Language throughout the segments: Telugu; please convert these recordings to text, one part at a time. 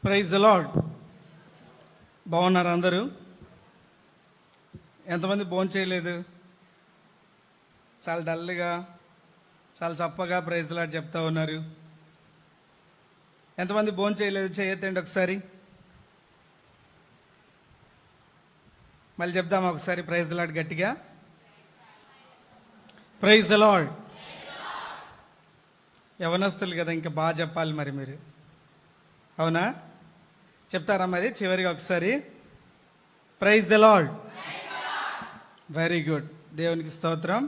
Praise the lord. బాగున్నారు అందరూ? ఎంతమంది భోంచేయలేదు? చాలా డల్గా, చాలా చప్పగా ప్రైజ్ ది లార్డ్ చెప్తా ఉన్నారు. ఎంతమంది భోంచేయలేదు చేయొద్దండి ఒకసారి. మళ్ళీ చెప్దామా ఒకసారి ప్రైజ్ ది లార్డ్ గట్టిగా? Praise the Lord. యవనస్తులు కదా, ఇంకా బాగా చెప్పాలి మరి మీరు. అవునా? చెప్తారా మరి చివరిగా ఒకసారి? Praise the Lord. Very good, దేవునికి స్తోత్రం.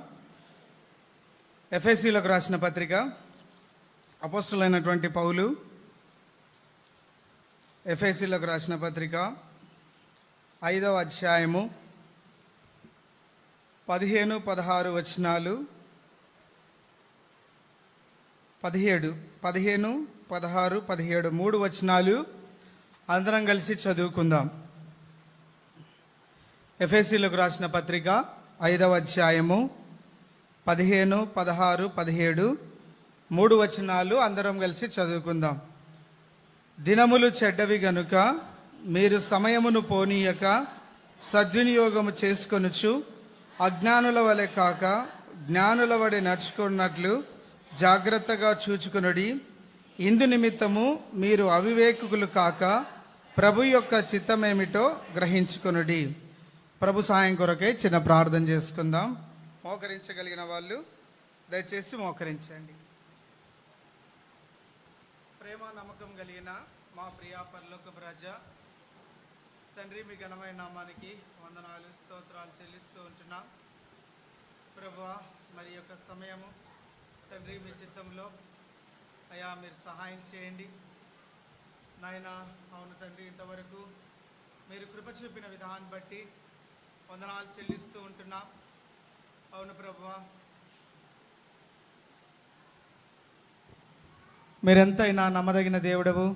ఎఫెసీయులకు రాసిన పత్రిక, అపోస్తలుడైనటువంటి పౌలు ఎఫెసీయులకు రాసిన పత్రిక 5వ అధ్యాయము 15, 16 వచనాలు, 15, 16, 17 3 వచనాలు అందరం కలిసి చదువుకుందాం. ఎఫెసీయులకు రాసిన పత్రిక 5వ అధ్యాయము 15, 16, 17 3 వచనాలు అందరం కలిసి చదువుకుందాం. దినములు చెడ్డవి గనుక మీరు సమయమును పోనీయక సద్వినియోగము చేసుకొనుచు అజ్ఞానుల వలె కాక జ్ఞానుల వలె నడుచుకున్నట్లు జాగ్రత్తగా చూచుకొనుడి. ఇందు నిమిత్తము మీరు అవివేకులు కాక ప్రభు యొక్క చిత్తమేమిటో గ్రహించుకొనుడి. ప్రభు సాయం కొరకై చిన్న ప్రార్థన చేసుకుందాం. మోకరించగలిగిన వాళ్ళు దయచేసి మోకరించండి. ప్రేమ నమ్మకం కలిగిన మా ప్రియా పరలోకపు రాజా తండ్రి, మీ ఘనమైన నామానికి వందనాలు, స్తోత్రాలు చెల్లిస్తూ ఉంటున్నాం. ప్రభువా, మరి యొక్క సమయము తండ్రి మీ చిత్తంలో అయా మీరు సహాయం చేయండి నాయన. అవును తండ్రి, ఇంతవరకు మీరు కృప చూపిన విధానాన్ని బట్టి వందనాలు చెల్లిస్తూ ఉంటున్నాం. అవును ప్రభువా, మీరెంతైనా నమ్మదగిన దేవుడవు,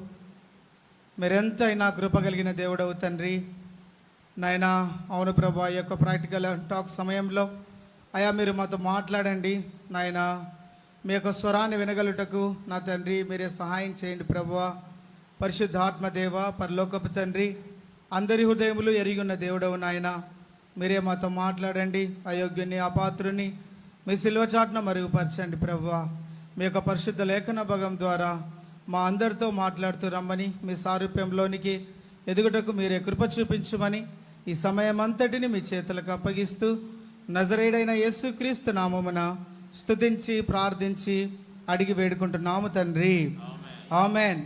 మీరెంతైనా కృప కలిగిన దేవుడవు తండ్రి నాయన. అవును ప్రభువా, ఈ యొక్క ప్రాక్టికల్ టాక్ సమయంలో అయా మీరు మాతో మాట్లాడండి నాయన. మీ యొక్క స్వరాన్ని వినగలుటకు నా తండ్రి మీరే సహాయం చేయండి ప్రభువా. పరిశుద్ధాత్మదేవ, పరలోకపు తండ్రి, అందరి హృదయములు ఎరిగి ఉన్న దేవుడవు నాయన. మీరే మాతో మాట్లాడండి. అయోగ్యుని, అపాత్రుని మీ సిలువ చాటున మరుగుపరచండి ప్రభువా. మీ యొక్క పరిశుద్ధ లేఖన భాగం ద్వారా మా అందరితో మాట్లాడుతూ రమ్మని, మీ సారూప్యంలోనికి ఎదుగుటకు మీరే కృప చూపించమని ఈ సమయం అంతటిని మీ చేతులకు అప్పగిస్తూ నజరేయుడైన యేసుక్రీస్తు నామమున స్తుతించి ప్రార్థించి అడిగి వేడుకుంటున్నాము తండ్రి, ఆమెన్.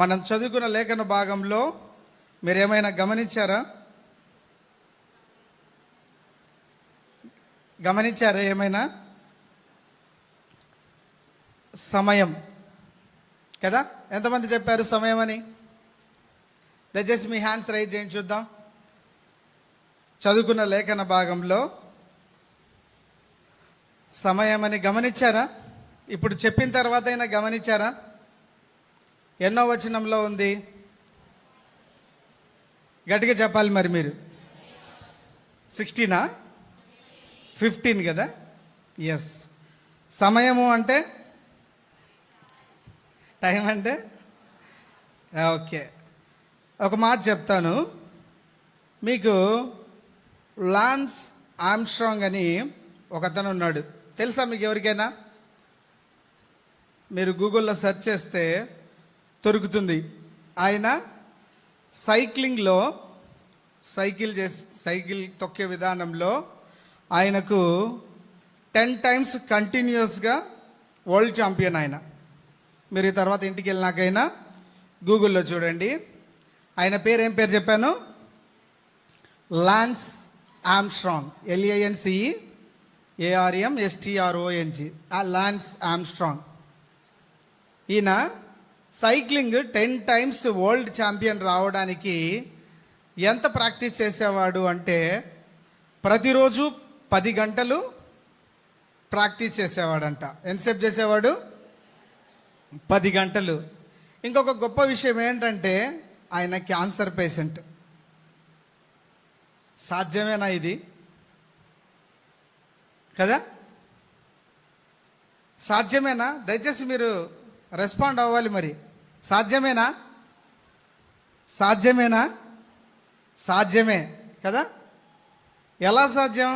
మనం చదువుకున్న లేఖన భాగంలో మీరేమైనా గమనించారా? ఏమైనా? సమయం కదా. ఎంతమంది చెప్పారు సమయం అని? దయచేసి మీ హ్యాండ్స్ రైజ్ చేయండి చూద్దాం. చదువుకున్న లేఖన భాగంలో సమయం అని గమనించారా? ఇప్పుడు చెప్పిన తర్వాత అయినా గమనించారా? ఎన్నో వచనంలో ఉంది? గట్టిగా చెప్పాలి మరి మీరు. 16, 15 కదా. ఎస్, సమయము అంటే టైం అంటే ఓకే. ఒక మాట చెప్తాను మీకు. లాన్స్ ఆర్మ్స్ట్రాంగ్ అని ఒకతను ఉన్నాడు. తెలుసా మీకు ఎవరికైనా? మీరు గూగుల్లో సెర్చ్ చేస్తే దొరుకుతుంది. ఆయన సైక్లింగ్లో సైకిల్ తొక్కే విధానంలో ఆయనకు 10 times కంటిన్యూస్గా వరల్డ్ ఛాంపియన్ ఆయన. మీరు ఈ తర్వాత ఇంటికి వెళ్ళినాకైనా గూగుల్లో చూడండి. ఆయన పేరు ఏం పేరు చెప్పాను? Lance Armstrong. LANCEARMSTRONG. Lance Armstrong. ఈయన సైక్లింగ్ 10 times వరల్డ్ ఛాంపియన్ రావడానికి ఎంత ప్రాక్టీస్ చేసేవాడు అంటే ప్రతిరోజు 10 గంటలు ప్రాక్టీస్ చేసేవాడంట. ఎంతసేపు చేసేవాడు? 10 గంటలు. ఇంకొక గొప్ప విషయం ఏంటంటే ఆయన క్యాన్సర్ పేషెంట్. సాధ్యమేనా ఇది? కదా, సాధ్యమేనా? దయచేసి మీరు రెస్పాండ్ అవ్వాలి. మరి సాధ్యమేనా? సాధ్యమేనా? సాధ్యమే కదా. ఎలా సాధ్యం?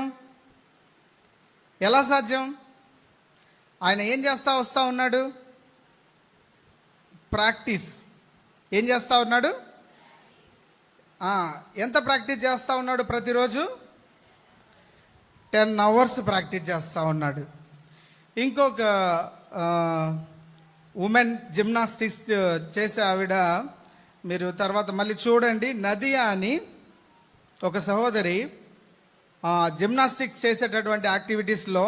ఎలా సాధ్యం? ఆయన ఏం చేస్తా వస్తూ ఉన్నాడు? ప్రాక్టీస్. ఏం చేస్తూ ఉన్నాడు? ఎంత ప్రాక్టీస్ చేస్తూ ఉన్నాడు? ప్రతిరోజు 10 hours ప్రాక్టీస్ చేస్తూ ఉన్నాడు. ఇంకొక ఉమెన్ జిమ్నాస్టిక్స్ చేసే ఆవిడ, మీరు తర్వాత మళ్ళీ చూడండి, నదియా అని ఒక సహోదరి జిమ్నాస్టిక్స్ చేసేటటువంటి యాక్టివిటీస్లో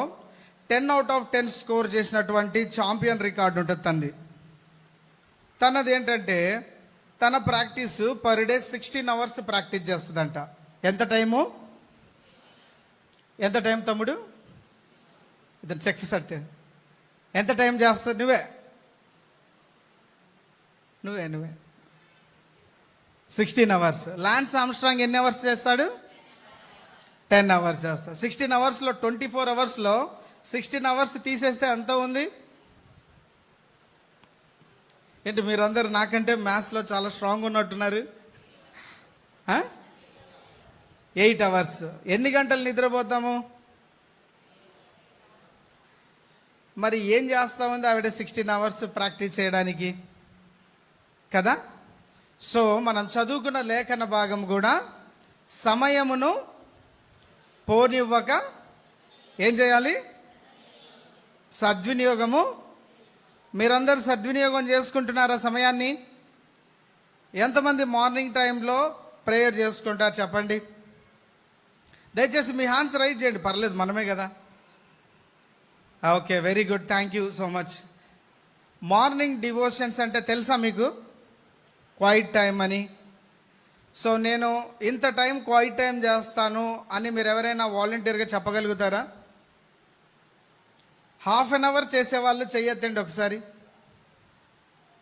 10 out of 10 స్కోర్ చేసినటువంటి ఛాంపియన్ రికార్డు ఉంటుంది తనది. ఏంటంటే తన practice per day 16 hours practice చేస్తుందంట. ఎంత టైము? ఎంత టైం తమ్ముడు? ఇద్దరు చెక్స్ సట్. ఎంత టైం చేస్తుంది? నువ్వే 16 hours. లాన్స్ ఆమ్స్ట్రాంగ్ ఎన్ని అవర్స్ చేస్తాడు? 10 hours చేస్తాడు. 16 hours 24 hours 16 hours తీసేస్తే ఎంత ఉంది? ఏంటి మీరందరూ నాకంటే మ్యాథ్స్లో చాలా స్ట్రాంగ్ ఉన్నట్టున్నారు. 8 hours. ఎన్ని గంటలు నిద్రపోతాము? మరి ఏం చేస్తా ఉంది ఆవిడ 16 hours ప్రాక్టీస్ చేయడానికి కదా. సో మనం చదువుకున్న లేఖన భాగం కూడా సమయమును పోనివ్వక ఏం చేయాలి? సద్వినియోగము. మీరందరూ సద్వినియోగం చేసుకుంటున్నారా సమయాన్ని? ఎంతమంది మార్నింగ్ టైంలో ప్రేయర్ చేసుకుంటారు చెప్పండి. దయచేసి మీ హ్యాండ్స్ రైట్ చేయండి, పర్లేదు, మనమే కదా. Okay, very good, thank you so much. Morning devotions అంటే తెలుసా మీకు? క్వైట్ టైం అని. సో నేను ఇంత టైం క్వైట్ టైం చేస్తాను అని మీరు ఎవరైనా వాలంటీర్గా చెప్పగలుగుతారా? 1/2 hour చేసేవాళ్ళు చెయ్యొద్దండి ఒకసారి.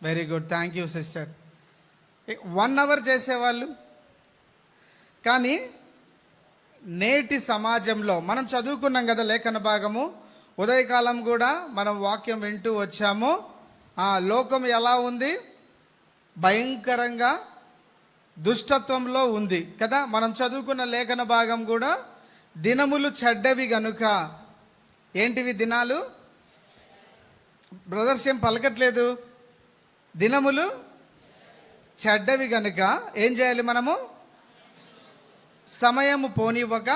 Very good, thank you sister. 1 hour చేసేవాళ్ళు. కానీ నేటి సమాజంలో మనం చదువుకున్నాం కదా లేఖన భాగము, ఉదయకాలం కూడా మనం వాక్యం వింటూ వచ్చాము. లోకం ఎలా ఉంది? భయంకరంగా దుష్టత్వంలో ఉంది కదా. మనం చదువుకున్న లేఖన భాగం కూడా దినములు చెడ్డవి గనుక. ఏంటివి దినాలు? బ్రదర్స్ ఏం పలకట్లేదు. దినములు చెడ్డవి గనుక ఏం చేయాలి మనము? సమయము పోనివ్వక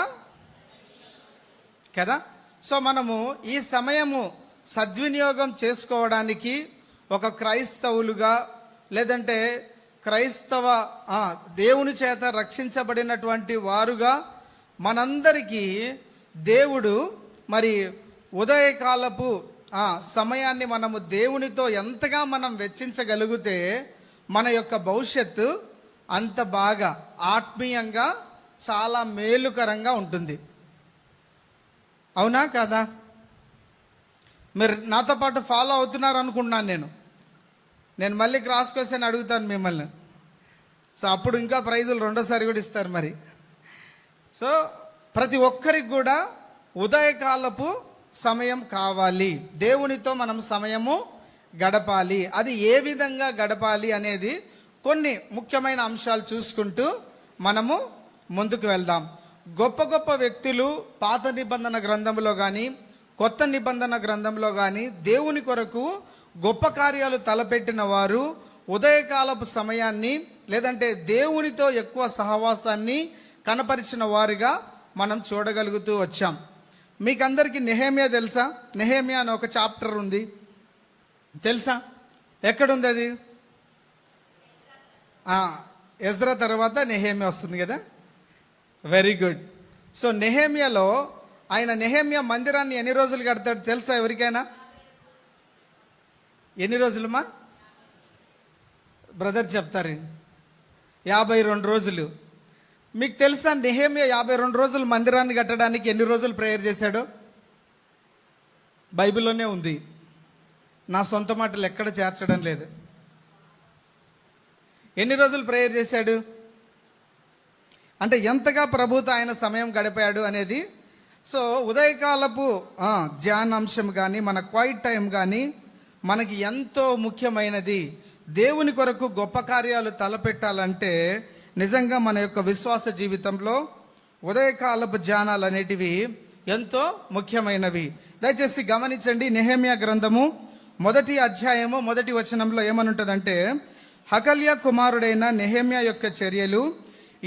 కదా. సో మనము ఈ సమయము సద్వినియోగం చేసుకోవడానికి ఒక క్రైస్తవులుగా, లేదంటే క్రైస్తవ దేవుని చేత రక్షించబడినటువంటి వారుగా మనందరికీ దేవుడు మరి ఉదయకాలపు సమయాన్ని మనము దేవునితో ఎంతగా మనం వెచ్చించగలిగితే మన యొక్క భవిష్యత్తు అంత బాగా ఆత్మీయంగా చాలా మేలుకరంగా ఉంటుంది. అవునా కదా? మీరు నాతో పాటు ఫాలో అవుతున్నారు అనుకుంటున్నాను నేను మళ్ళీ క్రాస్ క్వశ్చన్ అడుగుతాను మిమ్మల్ని. సో అప్పుడు ఇంకా ప్రైజులు రెండోసారి కూడా ఇస్తారు మరి. సో ప్రతి ఒక్కరికి కూడా ఉదయకాలపు సమయం కావాలి. దేవునితో మనం సమయము గడపాలి. అది ఏ విధంగా గడపాలి అనేది కొన్ని ముఖ్యమైన అంశాలు చూసుకుంటూ మనము ముందుకు వెళ్దాం. గొప్ప గొప్ప వ్యక్తులు పాత నిబంధన గ్రంథంలో కానీ కొత్త నిబంధన గ్రంథంలో కానీ దేవుని కొరకు గొప్ప కార్యాలు తలపెట్టిన వారు ఉదయకాలపు సమయాన్ని, లేదంటే దేవునితో ఎక్కువ సహవాసాన్ని కనపరిచిన వారుగా మనం చూడగలుగుతూ వచ్చాం. మీకు అందరికీ నెహెమ్యా తెలుసా? నెహెమ్యా అని ఒక చాప్టర్ ఉంది, తెలుసా? ఎక్కడుంది అది? ఎజ్రా తర్వాత నెహెమ్యా వస్తుంది కదా. Very good. సో నెహెమ్యాలో నెహెమ్యా మందిరాన్ని ఎన్ని రోజులు కడతాడు తెలుసా ఎవరికైనా? ఎన్ని రోజులమ్మా? బ్రదర్ చెప్తారు. 52 రోజులు. మీకు తెలుసా నెహెమ్యా 52 రోజులు మందిరాన్ని కట్టడానికి ఎన్ని రోజులు ప్రేయర్ చేశాడో? బైబిల్లోనే ఉంది, నా సొంత మాటలు ఎక్కడ చేర్చడం లేదు. ఎన్ని రోజులు ప్రేయర్ చేశాడు అంటే ఎంతగా ప్రభుతో ఆయన సమయం గడిపాడు అనేది సో ఉదయకాలపు ధ్యానాంశం కానీ మన క్వైట్ టైం కానీ మనకి ఎంతో ముఖ్యమైనది. దేవుని కొరకు గొప్ప కార్యాలు తలపెట్టాలంటే నిజంగా మన యొక్క విశ్వాస జీవితంలో ఉదయకాలపు ధ్యానాలు అనేటివి ఎంతో ముఖ్యమైనవి. దయచేసి గమనించండి. నెహెమ్యా గ్రంథము 1వ అధ్యాయము 1వ వచనంలో ఏమనుంటుందంటే, హకల్య కుమారుడైన నెహెమ్యా యొక్క చర్యలు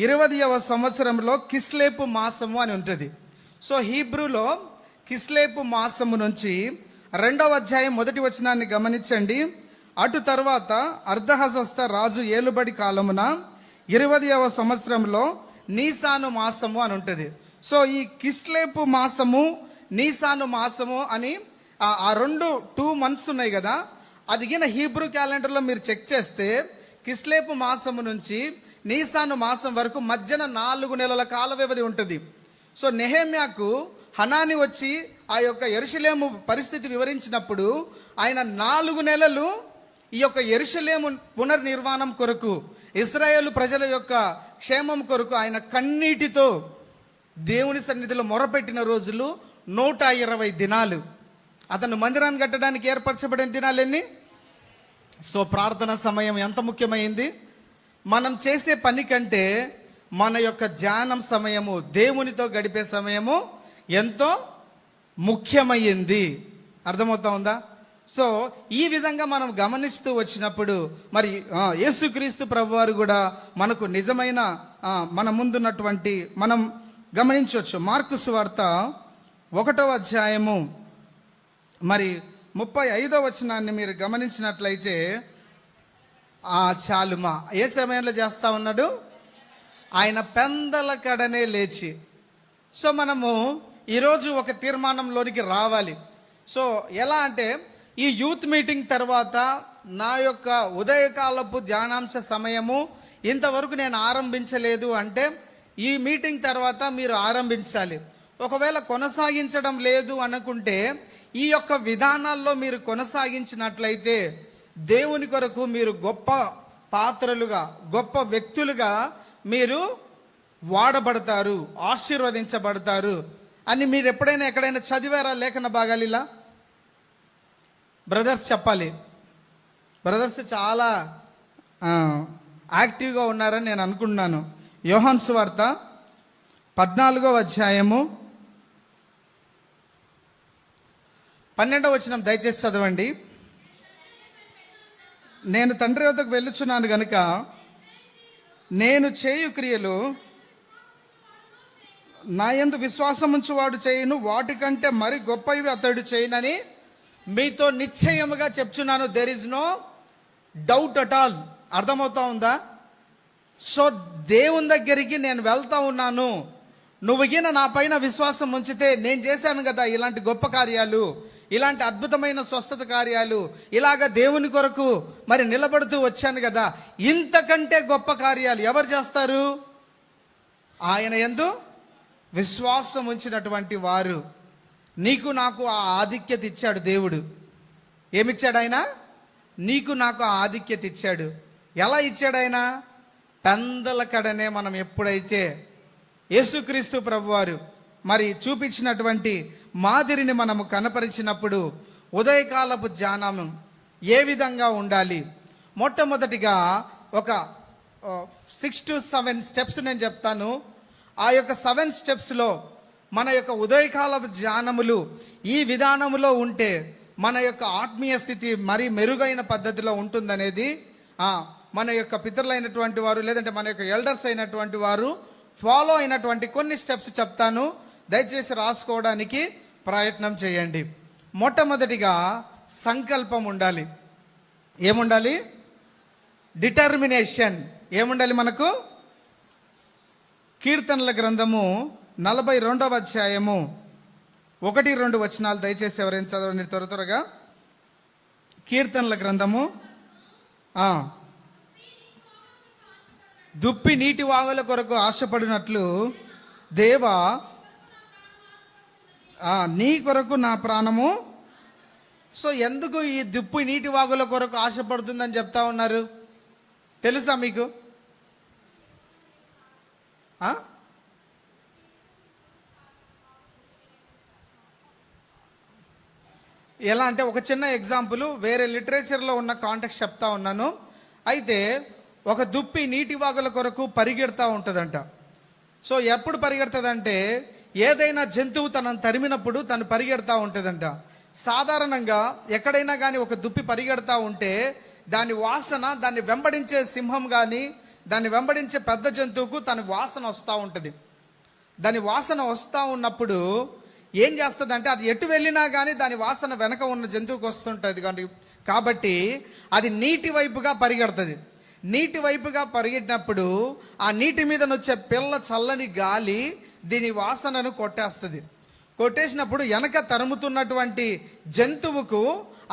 20వ సంవత్సరంలో కిస్లేపు మాసము అని ఉంటుంది. సో హీబ్రూలో కిస్లేపు మాసము నుంచి 2వ అధ్యాయం 1వ వచనాన్ని గమనించండి. అటు తర్వాత అర్ధహస్త రాజు ఏలుబడి కాలమున 20వ సంవత్సరంలో నీసాను మాసము అని ఉంటుంది. సో ఈ కిస్లేపు మాసము నీసాను మాసము అని ఆ 2 months ఉన్నాయి కదా, అదిగిన హీబ్రూ క్యాలెండర్లో మీరు చెక్ చేస్తే కిస్లేపు మాసము నుంచి నీసాను మాసం వరకు మధ్యన 4 నెలల కాల వ్యవధి ఉంటుంది. సో నెహెమ్యాకు హనాని వచ్చి ఆ యొక్క యెరూషలేము పరిస్థితి వివరించినప్పుడు ఆయన 4 నెలలు ఈ యొక్క యెరూషలేము పునర్నిర్మాణం కొరకు, ఇశ్రాయేలు ప్రజల యొక్క క్షేమం కొరకు ఆయన కన్నీటితో దేవుని సన్నిధిలో మొరపెట్టిన రోజులు 120 దినాలు. అతను మందిరాన్ని కట్టడానికి ఏర్పరచబడిన దినాలు ఎన్ని? సో ప్రార్థన సమయం ఎంత ముఖ్యమైంది. మనం చేసే పని కంటే మన యొక్క ధ్యానం సమయము, దేవునితో గడిపే సమయము ఎంతో ముఖ్యమైంది. అర్థమవుతా ఉందా? సో ఈ విధంగా మనం గమనిస్తూ వచ్చినప్పుడు మరి యేసుక్రీస్తు ప్రభువారు కూడా మనకు నిజమైన మన ముందున్నటువంటి మనం గమనించవచ్చు. మార్కు సువార్త 1వ అధ్యాయము మరి 35వ వచనాన్ని మీరు గమనించినట్లయితే, చాలుమా ఏ సమయంలో చేస్తా ఉన్నాడు? ఆయన పెందల కడనే లేచి. సో మనము ఈరోజు ఒక తీర్మానంలోనికి రావాలి. సో ఎలా అంటే, ఈ యూత్ మీటింగ్ తర్వాత నా యొక్క ఉదయకాలపు ధ్యానాంశ సమయము ఇంతవరకు నేను ఆరంభించలేదు అంటే ఈ మీటింగ్ తర్వాత మీరు ఆరంభించాలి. ఒకవేళ కొనసాగించడం లేదు అనుకుంటే ఈ యొక్క విధానాల్లో మీరు కొనసాగించినట్లయితే దేవుని కొరకు మీరు గొప్ప పాత్రలుగా, గొప్ప వ్యక్తులుగా మీరు వాడబడతారు, ఆశీర్వదించబడతారు అని మీరు ఎప్పుడైనా ఎక్కడైనా చదివారా లేఖన భాగాలు? ఇలా బ్రదర్స్ చెప్పాలి. బ్రదర్స్ చాలా యాక్టివ్గా ఉన్నారని నేను అనుకుంటున్నాను. యోహాను సువార్త 14వ అధ్యాయము 12వ వచనం దయచేసి చదవండి. నేను తండ్రి వద్దకు వెళ్ళుచున్నాను గనుక నేను చేయు క్రియలు నా యందు విశ్వాసం ఉంచువాడు చేయును, వాటికంటే మరి గొప్పవి అతడు చేయునని మీతో నిశ్చయముగా చెప్తున్నాను. There is no doubt at all. అర్థమవుతా ఉందా? సో దేవుని దగ్గరికి నేను వెళ్తా ఉన్నాను, నువ్వు గిన నా పైన విశ్వాసం ఉంచితే నేను చేశాను కదా ఇలాంటి గొప్ప కార్యాలు, ఇలాంటి అద్భుతమైన స్వస్థత కార్యాలు, ఇలాగ దేవుని కొరకు మరి నిలబడుతూ వచ్చాను కదా, ఇంతకంటే గొప్ప కార్యాలు ఎవరు చేస్తారు? ఆయన యందు విశ్వాసం ఉంచినటువంటి వారు. నీకు నాకు ఆ ఆధిక్యత ఇచ్చాడు దేవుడు. ఏమిచ్చాడు ఆయన? నీకు నాకు ఆ ఆధిక్యత ఇచ్చాడు. ఎలా ఇచ్చాడు ఆయన? పెందల కడనే మనం ఎప్పుడైతే యేసుక్రీస్తు ప్రభువారు మరి చూపించినటువంటి మాదిరిని మనము కనపరిచినప్పుడు ఉదయకాలపు ధ్యానం ఏ విధంగా ఉండాలి? మొట్టమొదటిగా ఒక 6 to 7 స్టెప్స్ నేను చెప్తాను. ఆ యొక్క 7 స్టెప్స్లో మన యొక్క ఉదయకాలపు ధ్యానములు ఈ విధానములో ఉంటే మన యొక్క ఆత్మీయ స్థితి మరి మెరుగైన పద్ధతిలో ఉంటుందనేది మన యొక్క పితరులైనటువంటి వారు లేదంటే మన యొక్క ఎల్డర్స్ అయినటువంటి వారు ఫాలో అయినటువంటి కొన్ని స్టెప్స్ చెప్తాను. దయచేసి రాసుకోవడానికి ప్రయత్నం చేయండి. మొట్టమొదటిగా సంకల్పం ఉండాలి. ఏముండాలి? డిటర్మినేషన్. ఏముండాలి మనకు? కీర్తనల గ్రంథము 42వ అధ్యాయము 1-2 వచనాలు దయచేసి ఎవరైనా చదవండి త్వరగా. కీర్తనల గ్రంథము దుప్పి నీటి వాగుల కొరకు ఆశపడినట్లు దేవా నీ కొరకు నా ప్రాణము. సో ఎందుకు ఈ దుప్పి నీటి వాగుల కొరకు ఆశపడుతుందని చెప్తా ఉన్నారు తెలుసా మీకు? ఎలా అంటే ఒక చిన్న ఎగ్జాంపుల్ వేరే లిటరేచర్లో ఉన్న కాంటెక్స్ట్ చెప్తా ఉన్నాను. అయితే ఒక దుప్పి నీటి వాగుల కొరకు పరిగెడతా ఉంటుందంట. సో ఎప్పుడు పరిగెడుతుందంటే ఏదైనా జంతువు తనను తరిమినప్పుడు తను పరిగెడతా ఉంటుందంట. సాధారణంగా ఎక్కడైనా కానీ ఒక దుప్పి పరిగెడతా ఉంటే దాని వాసన, దాన్ని వెంబడించే సింహం కానీ దాన్ని వెంబడించే పెద్ద జంతువుకు తన వాసన వస్తూ ఉంటుంది. దాని వాసన వస్తూ ఉన్నప్పుడు ఏం చేస్తుంది, అది ఎటు వెళ్ళినా కానీ దాని వాసన వెనక ఉన్న జంతువుకి వస్తుంటుంది. కాబట్టి అది నీటి వైపుగా పరిగెడుతుంది. నీటి వైపుగా పరిగెట్టినప్పుడు ఆ నీటి మీద వచ్చే పిల్ల చల్లని గాలి దీని వాసనను కొట్టేస్తుంది. కొట్టేసినప్పుడు వెనక తరుముతున్నటువంటి జంతువుకు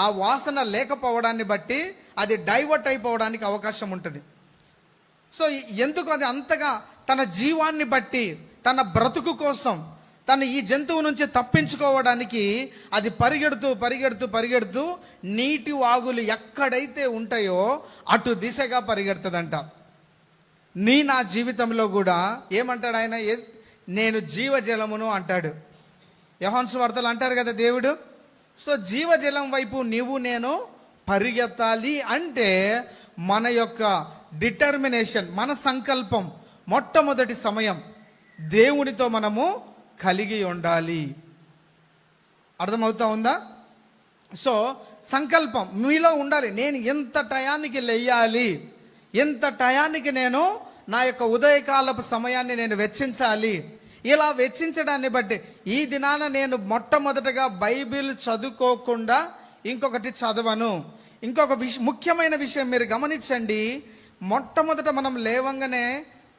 ఆ వాసన లేకపోవడాన్ని బట్టి అది డైవర్ట్ అయిపోవడానికి అవకాశం ఉంటుంది. సో ఎందుకు అది అంతగా తన జీవాన్ని బట్టి, తన బ్రతుకు కోసం, తను ఈ జంతువు నుంచి తప్పించుకోవడానికి అది పరిగెడుతూ పరిగెడుతూ పరిగెడుతూ నీటి వాగులు ఎక్కడైతే ఉంటాయో అటు దిశగా పరిగెడుతుందంట. నా జీవితంలో కూడా ఏమంటాడు ఆయన, నేను జీవజలమును అంటాడు. యోహాను సువార్తలు అంటారు కదా దేవుడు. సో జీవజలం వైపు నీవు నేను పరిగెత్తాలి అంటే మన యొక్క డిటర్మినేషన్, మన సంకల్పం, మొట్టమొదటి సమయం దేవునితో మనము కలిగి ఉండాలి. అర్థమవుతా ఉందా? సో సంకల్పం మీలో ఉండాలి. నేను ఎంత టయానికి లేయాలి, ఎంత టయానికి నేను నా యొక్క ఉదయకాలపు సమయాన్ని నేను వెచ్చించాలి. ఇలా వెచ్చించడాన్ని బట్టి ఈ దినాన నేను మొట్టమొదటగా బైబిల్ చదువుకోకుండా ఇంకొకటి చదవను. ఇంకొక ముఖ్యమైన విషయం మీరు గమనించండి. మొట్టమొదట మనం లేవంగానే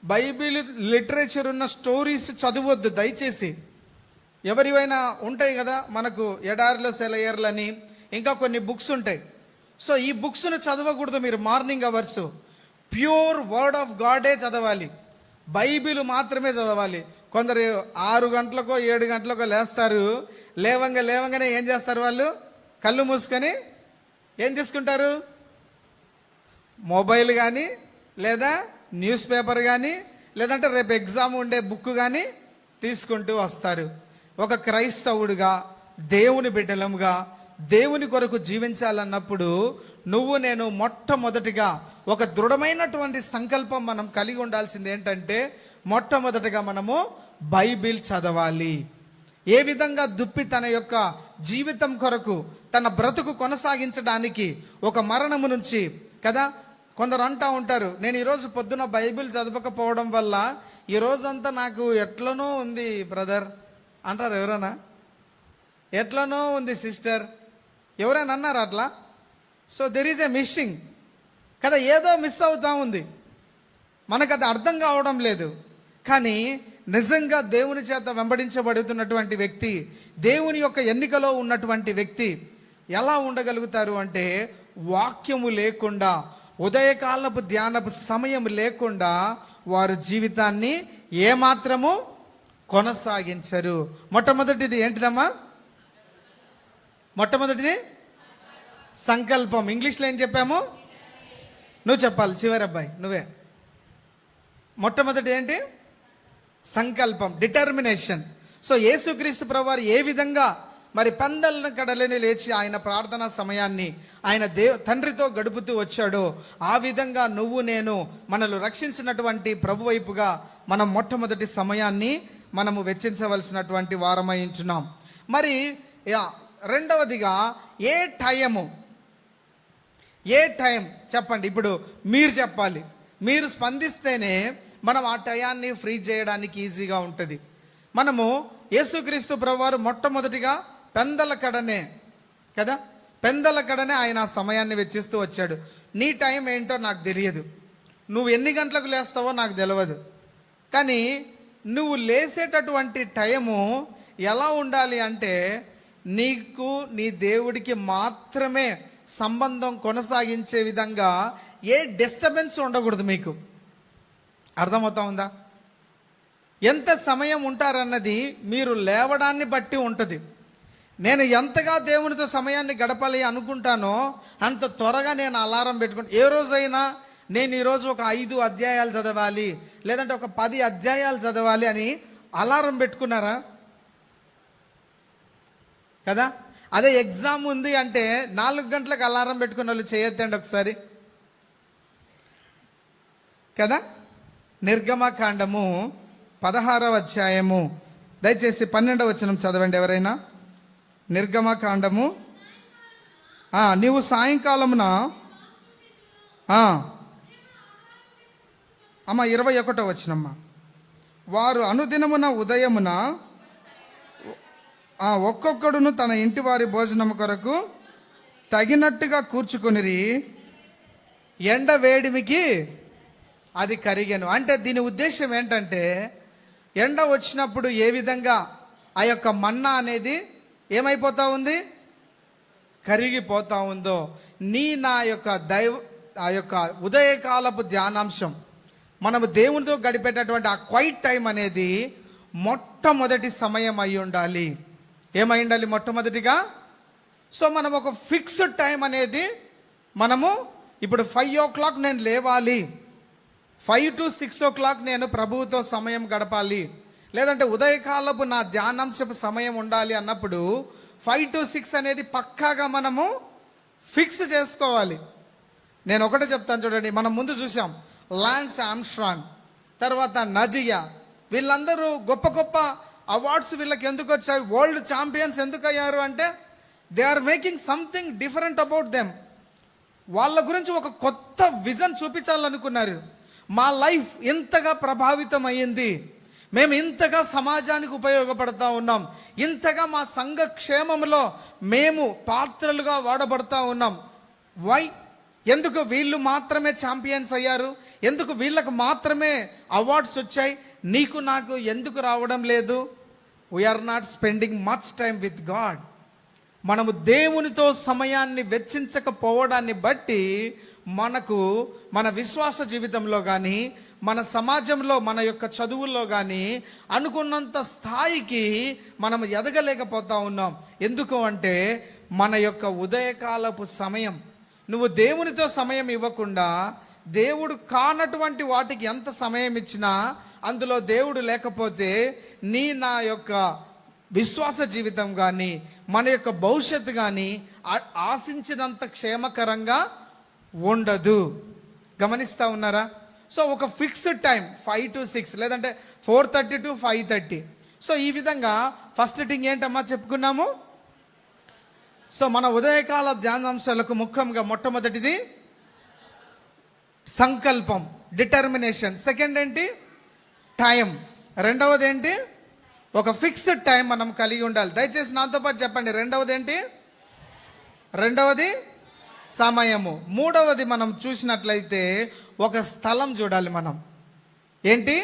బైబిల్ లిటరేచర్ ఉన్న స్టోరీస్ చదవద్దు దయచేసి. ఎవరివైనా ఉంటాయి కదా, మనకు ఎడారిలో సెలయర్లని ఇంకా కొన్ని బుక్స్ ఉంటాయి. సో ఈ బుక్స్ను చదవకూడదు. మీరు morning hours pure word of గాడే చదవాలి, బైబిల్ మాత్రమే చదవాలి. కొందరు 6 గంటలకో 7 గంటలకో లేస్తారు. లేవంగానే ఏం చేస్తారు, వాళ్ళు కళ్ళు మూసుకొని ఏం తీసుకుంటారు, మొబైల్ కానీ లేదా న్యూస్ పేపర్ కానీ లేదంటే రేపు ఎగ్జామ్ ఉండే బుక్ కానీ తీసుకుంటూ వస్తారు. ఒక క్రైస్తవుడిగా, దేవుని బిడ్డలముగా, దేవుని కొరకు జీవించాలన్నప్పుడు నువ్వు నేను మొట్టమొదటిగా ఒక దృఢమైనటువంటి సంకల్పం మనం కలిగి ఉండాల్సింది ఏంటంటే మొట్టమొదటిగా మనము బైబిల్ చదవాలి. ఏ విధంగా దుప్పి తన యొక్క జీవితం కొరకు తన బ్రతుకు కొనసాగించడానికి ఒక మరణము నుంచి కదా, కొందరు అంటూ ఉంటారు, నేను ఈరోజు పొద్దున బైబిల్ చదవకపోవడం వల్ల ఈ రోజంతా నాకు ఎట్లనో ఉంది బ్రదర్ అంటారు. ఎవరైనా ఎట్లనో ఉంది సిస్టర్, ఎవరైనా అన్నారు అట్లా? So there is a missing కదా, ఏదో మిస్ అవుతా ఉంది, మనకు అది అర్థం కావడం లేదు. కానీ నిజంగా దేవుని చేత వెంబడించబడుతున్నటువంటి వ్యక్తి, దేవుని యొక్క ఎన్నికలో ఉన్నటువంటి వ్యక్తి ఎలా ఉండగలుగుతారు అంటే వాక్యము లేకుండా, ఉదయకాలపు ధ్యానపు సమయం లేకుండా వారు జీవితాన్ని ఏమాత్రము కొనసాగించరు. మొట్టమొదటిది ఏంటిదమ్మా? మొట్టమొదటిది సంకల్పం. ఇంగ్లీష్లో ఏం చెప్పాము? నువ్వు చెప్పాలి, చివరి అబ్బాయి నువ్వే. మొట్టమొదటి ఏంటి? సంకల్పం, డిటర్మినేషన్. సో యేసుక్రీస్తు ప్రభువారు ఏ విధంగా మరి పందలను కడలని లేచి ఆయన ప్రార్థనా సమయాన్ని ఆయన తండ్రితో గడుపుతూ వచ్చాడో ఆ విధంగా నువ్వు నేను మనల్ని రక్షించినటువంటి ప్రభు వైపుగా మనం మొట్టమొదటి సమయాన్ని మనము వెచ్చించవలసినటువంటి వారమై ఉంటున్నాం. మరి రెండవదిగా ఏ టైం చెప్పండి. ఇప్పుడు మీరు చెప్పాలి, మీరు స్పందిస్తేనే మనం ఆ టయాన్ని ఫ్రీ చేయడానికి ఈజీగా ఉంటుంది. మనము యేసుక్రీస్తు ప్రభువారు మొట్టమొదటిగా పెందల కడనే కదా, పెందల కడనే ఆయన ఆ సమయాన్ని వెచ్చిస్తూ వచ్చాడు. నీ టైం ఏంటో నాకు తెలియదు, నువ్వు ఎన్ని గంటలకు లేస్తావో నాకు తెలియదు, కానీ నువ్వు లేసేటటువంటి టైము ఎలా ఉండాలి అంటే నీకు నీ దేవుడికి మాత్రమే సంబంధం కొనసాగించే విధంగా ఏ డిస్టర్బెన్స్ ఉండకూడదు. మీకు అర్థమవుతా ఉందా? ఎంత సమయం ఉంటారన్నది మీరు లేవడాన్ని బట్టి ఉంటుంది. నేను ఎంతగా దేవునితో సమయాన్ని గడపాలి అనుకుంటానో అంత త్వరగా నేను అలారం పెట్టుకుంటాను. ఏ రోజైనా నేను ఈరోజు ఒక 5 అధ్యాయాలు చదవాలి లేదంటే ఒక 10 అధ్యాయాలు చదవాలి అని అలారం పెట్టుకున్నారా? కదా, అదే ఎగ్జామ్ ఉంది అంటే 4 గంటలకు అలారం పెట్టుకున్న వాళ్ళు చేయొద్దండి ఒకసారి కదా. నిర్గమకాండము 16వ అధ్యాయము దయచేసి 12వ వచనం చదవండి ఎవరైనా. నిర్గమకాండము నీవు సాయంకాలమున అమ్మ 21వ వచనమ్మ. వారు అనుదినమున ఉదయమున ఒక్కొక్కడును తన ఇంటి వారి భోజనం కొరకు తగినట్టుగా కూర్చుకొనిరి, ఎండ వేడిమికి అది కరిగెను. అంటే దీని ఉద్దేశం ఏంటంటే, ఎండ వచ్చినప్పుడు ఏ విధంగా ఆ యొక్క మన్నా అనేది ఏమైపోతా ఉంది, కరిగిపోతా ఉందో, నా యొక్క ఆ యొక్క ఉదయకాలపు ధ్యానాంశం, మనము దేవునితో గడిపేటటువంటి ఆ క్వైట్ టైం అనేది మొట్టమొదటి సమయం అయి ఉండాలి. ఏమై ఉండాలి మొట్టమొదటిగా? సో మనం ఒక ఫిక్స్డ్ టైం అనేది మనము ఇప్పుడు 5 o'clock నేను లేవాలి, 5 to 6 o'clock నేను ప్రభువుతో సమయం గడపాలి, లేదంటే ఉదయకాలపు నా ధ్యానాంశపు సమయం ఉండాలి అన్నప్పుడు 5 to 6 అనేది పక్కాగా మనము ఫిక్స్ చేసుకోవాలి. నేను ఒకటే చెప్తాను చూడండి, మనం ముందు చూసాం లాన్స్ ఆమ్స్ట్రాంగ్, తర్వాత నజియా, వీళ్ళందరూ గొప్ప గొప్ప అవార్డ్స్ వీళ్ళకి ఎందుకు వచ్చాయి, వరల్డ్ ఛాంపియన్స్ ఎందుకు అయ్యారు అంటే they are making something different about them. వాళ్ళ గురించి ఒక కొత్త విజన్ చూపించాలనుకున్నారు. మా లైఫ్ ఇంతగా ప్రభావితం అయ్యింది, మేము ఇంతగా సమాజానికి ఉపయోగపడతా ఉన్నాం, ఇంతగా మా సంఘ క్షేమంలో మేము పాత్రలుగా వాడబడతా ఉన్నాం. వై? ఎందుకు వీళ్ళు మాత్రమే ఛాంపియన్స్ అయ్యారు, ఎందుకు వీళ్ళకు మాత్రమే అవార్డ్స్ వచ్చాయి, నీకు నాకు ఎందుకు రావడం లేదు? We are not spending much time with God. మనము దేవునితో సమయాన్ని వెచ్చించకపోవడాన్ని బట్టి మనకు మన విశ్వాస జీవితంలో కానీ, మన సమాజంలో, మన యొక్క చదువుల్లో కానీ అనుకున్నంత స్థాయికి మనం ఎదగలేకపోతా ఉన్నాం. ఎందుకు అంటే మన యొక్క ఉదయకాలపు సమయం, నువ్వు దేవునితో సమయం ఇవ్వకుండా దేవుడు కానటువంటి వాటికి ఎంత సమయం ఇచ్చినా అందులో దేవుడు లేకపోతే నా యొక్క విశ్వాస జీవితం కానీ, మన యొక్క భవిష్యత్తు కానీ ఆశించినంత క్షేమకరంగా ఉండదు. గమనిస్తూ ఉన్నారా? సో ఒక ఫిక్స్డ్ టైం 5 to 6, లేదంటే 4:30 to 5:30. సో ఈ విధంగా ఫస్ట్ థింగ్ ఏంటమ్మా చెప్పుకున్నాము. సో మన ఉదయకాల ధ్యానాంశాలకు ముఖ్యంగా మొట్టమొదటిది సంకల్పం, డిటర్మినేషన్. సెకండ్ ఏంటి? టైం. రెండవది ఏంటి? ఒక ఫిక్స్డ్ టైం మనం కలిగి ఉండాలి. దయచేసి నాతో పాటు చెప్పండి. రెండవది ఏంటి? రెండవది సమయము. మూడవది మనం చూసినట్లయితే ఒక స్థలం చూడాలి. మనం ఏంటి?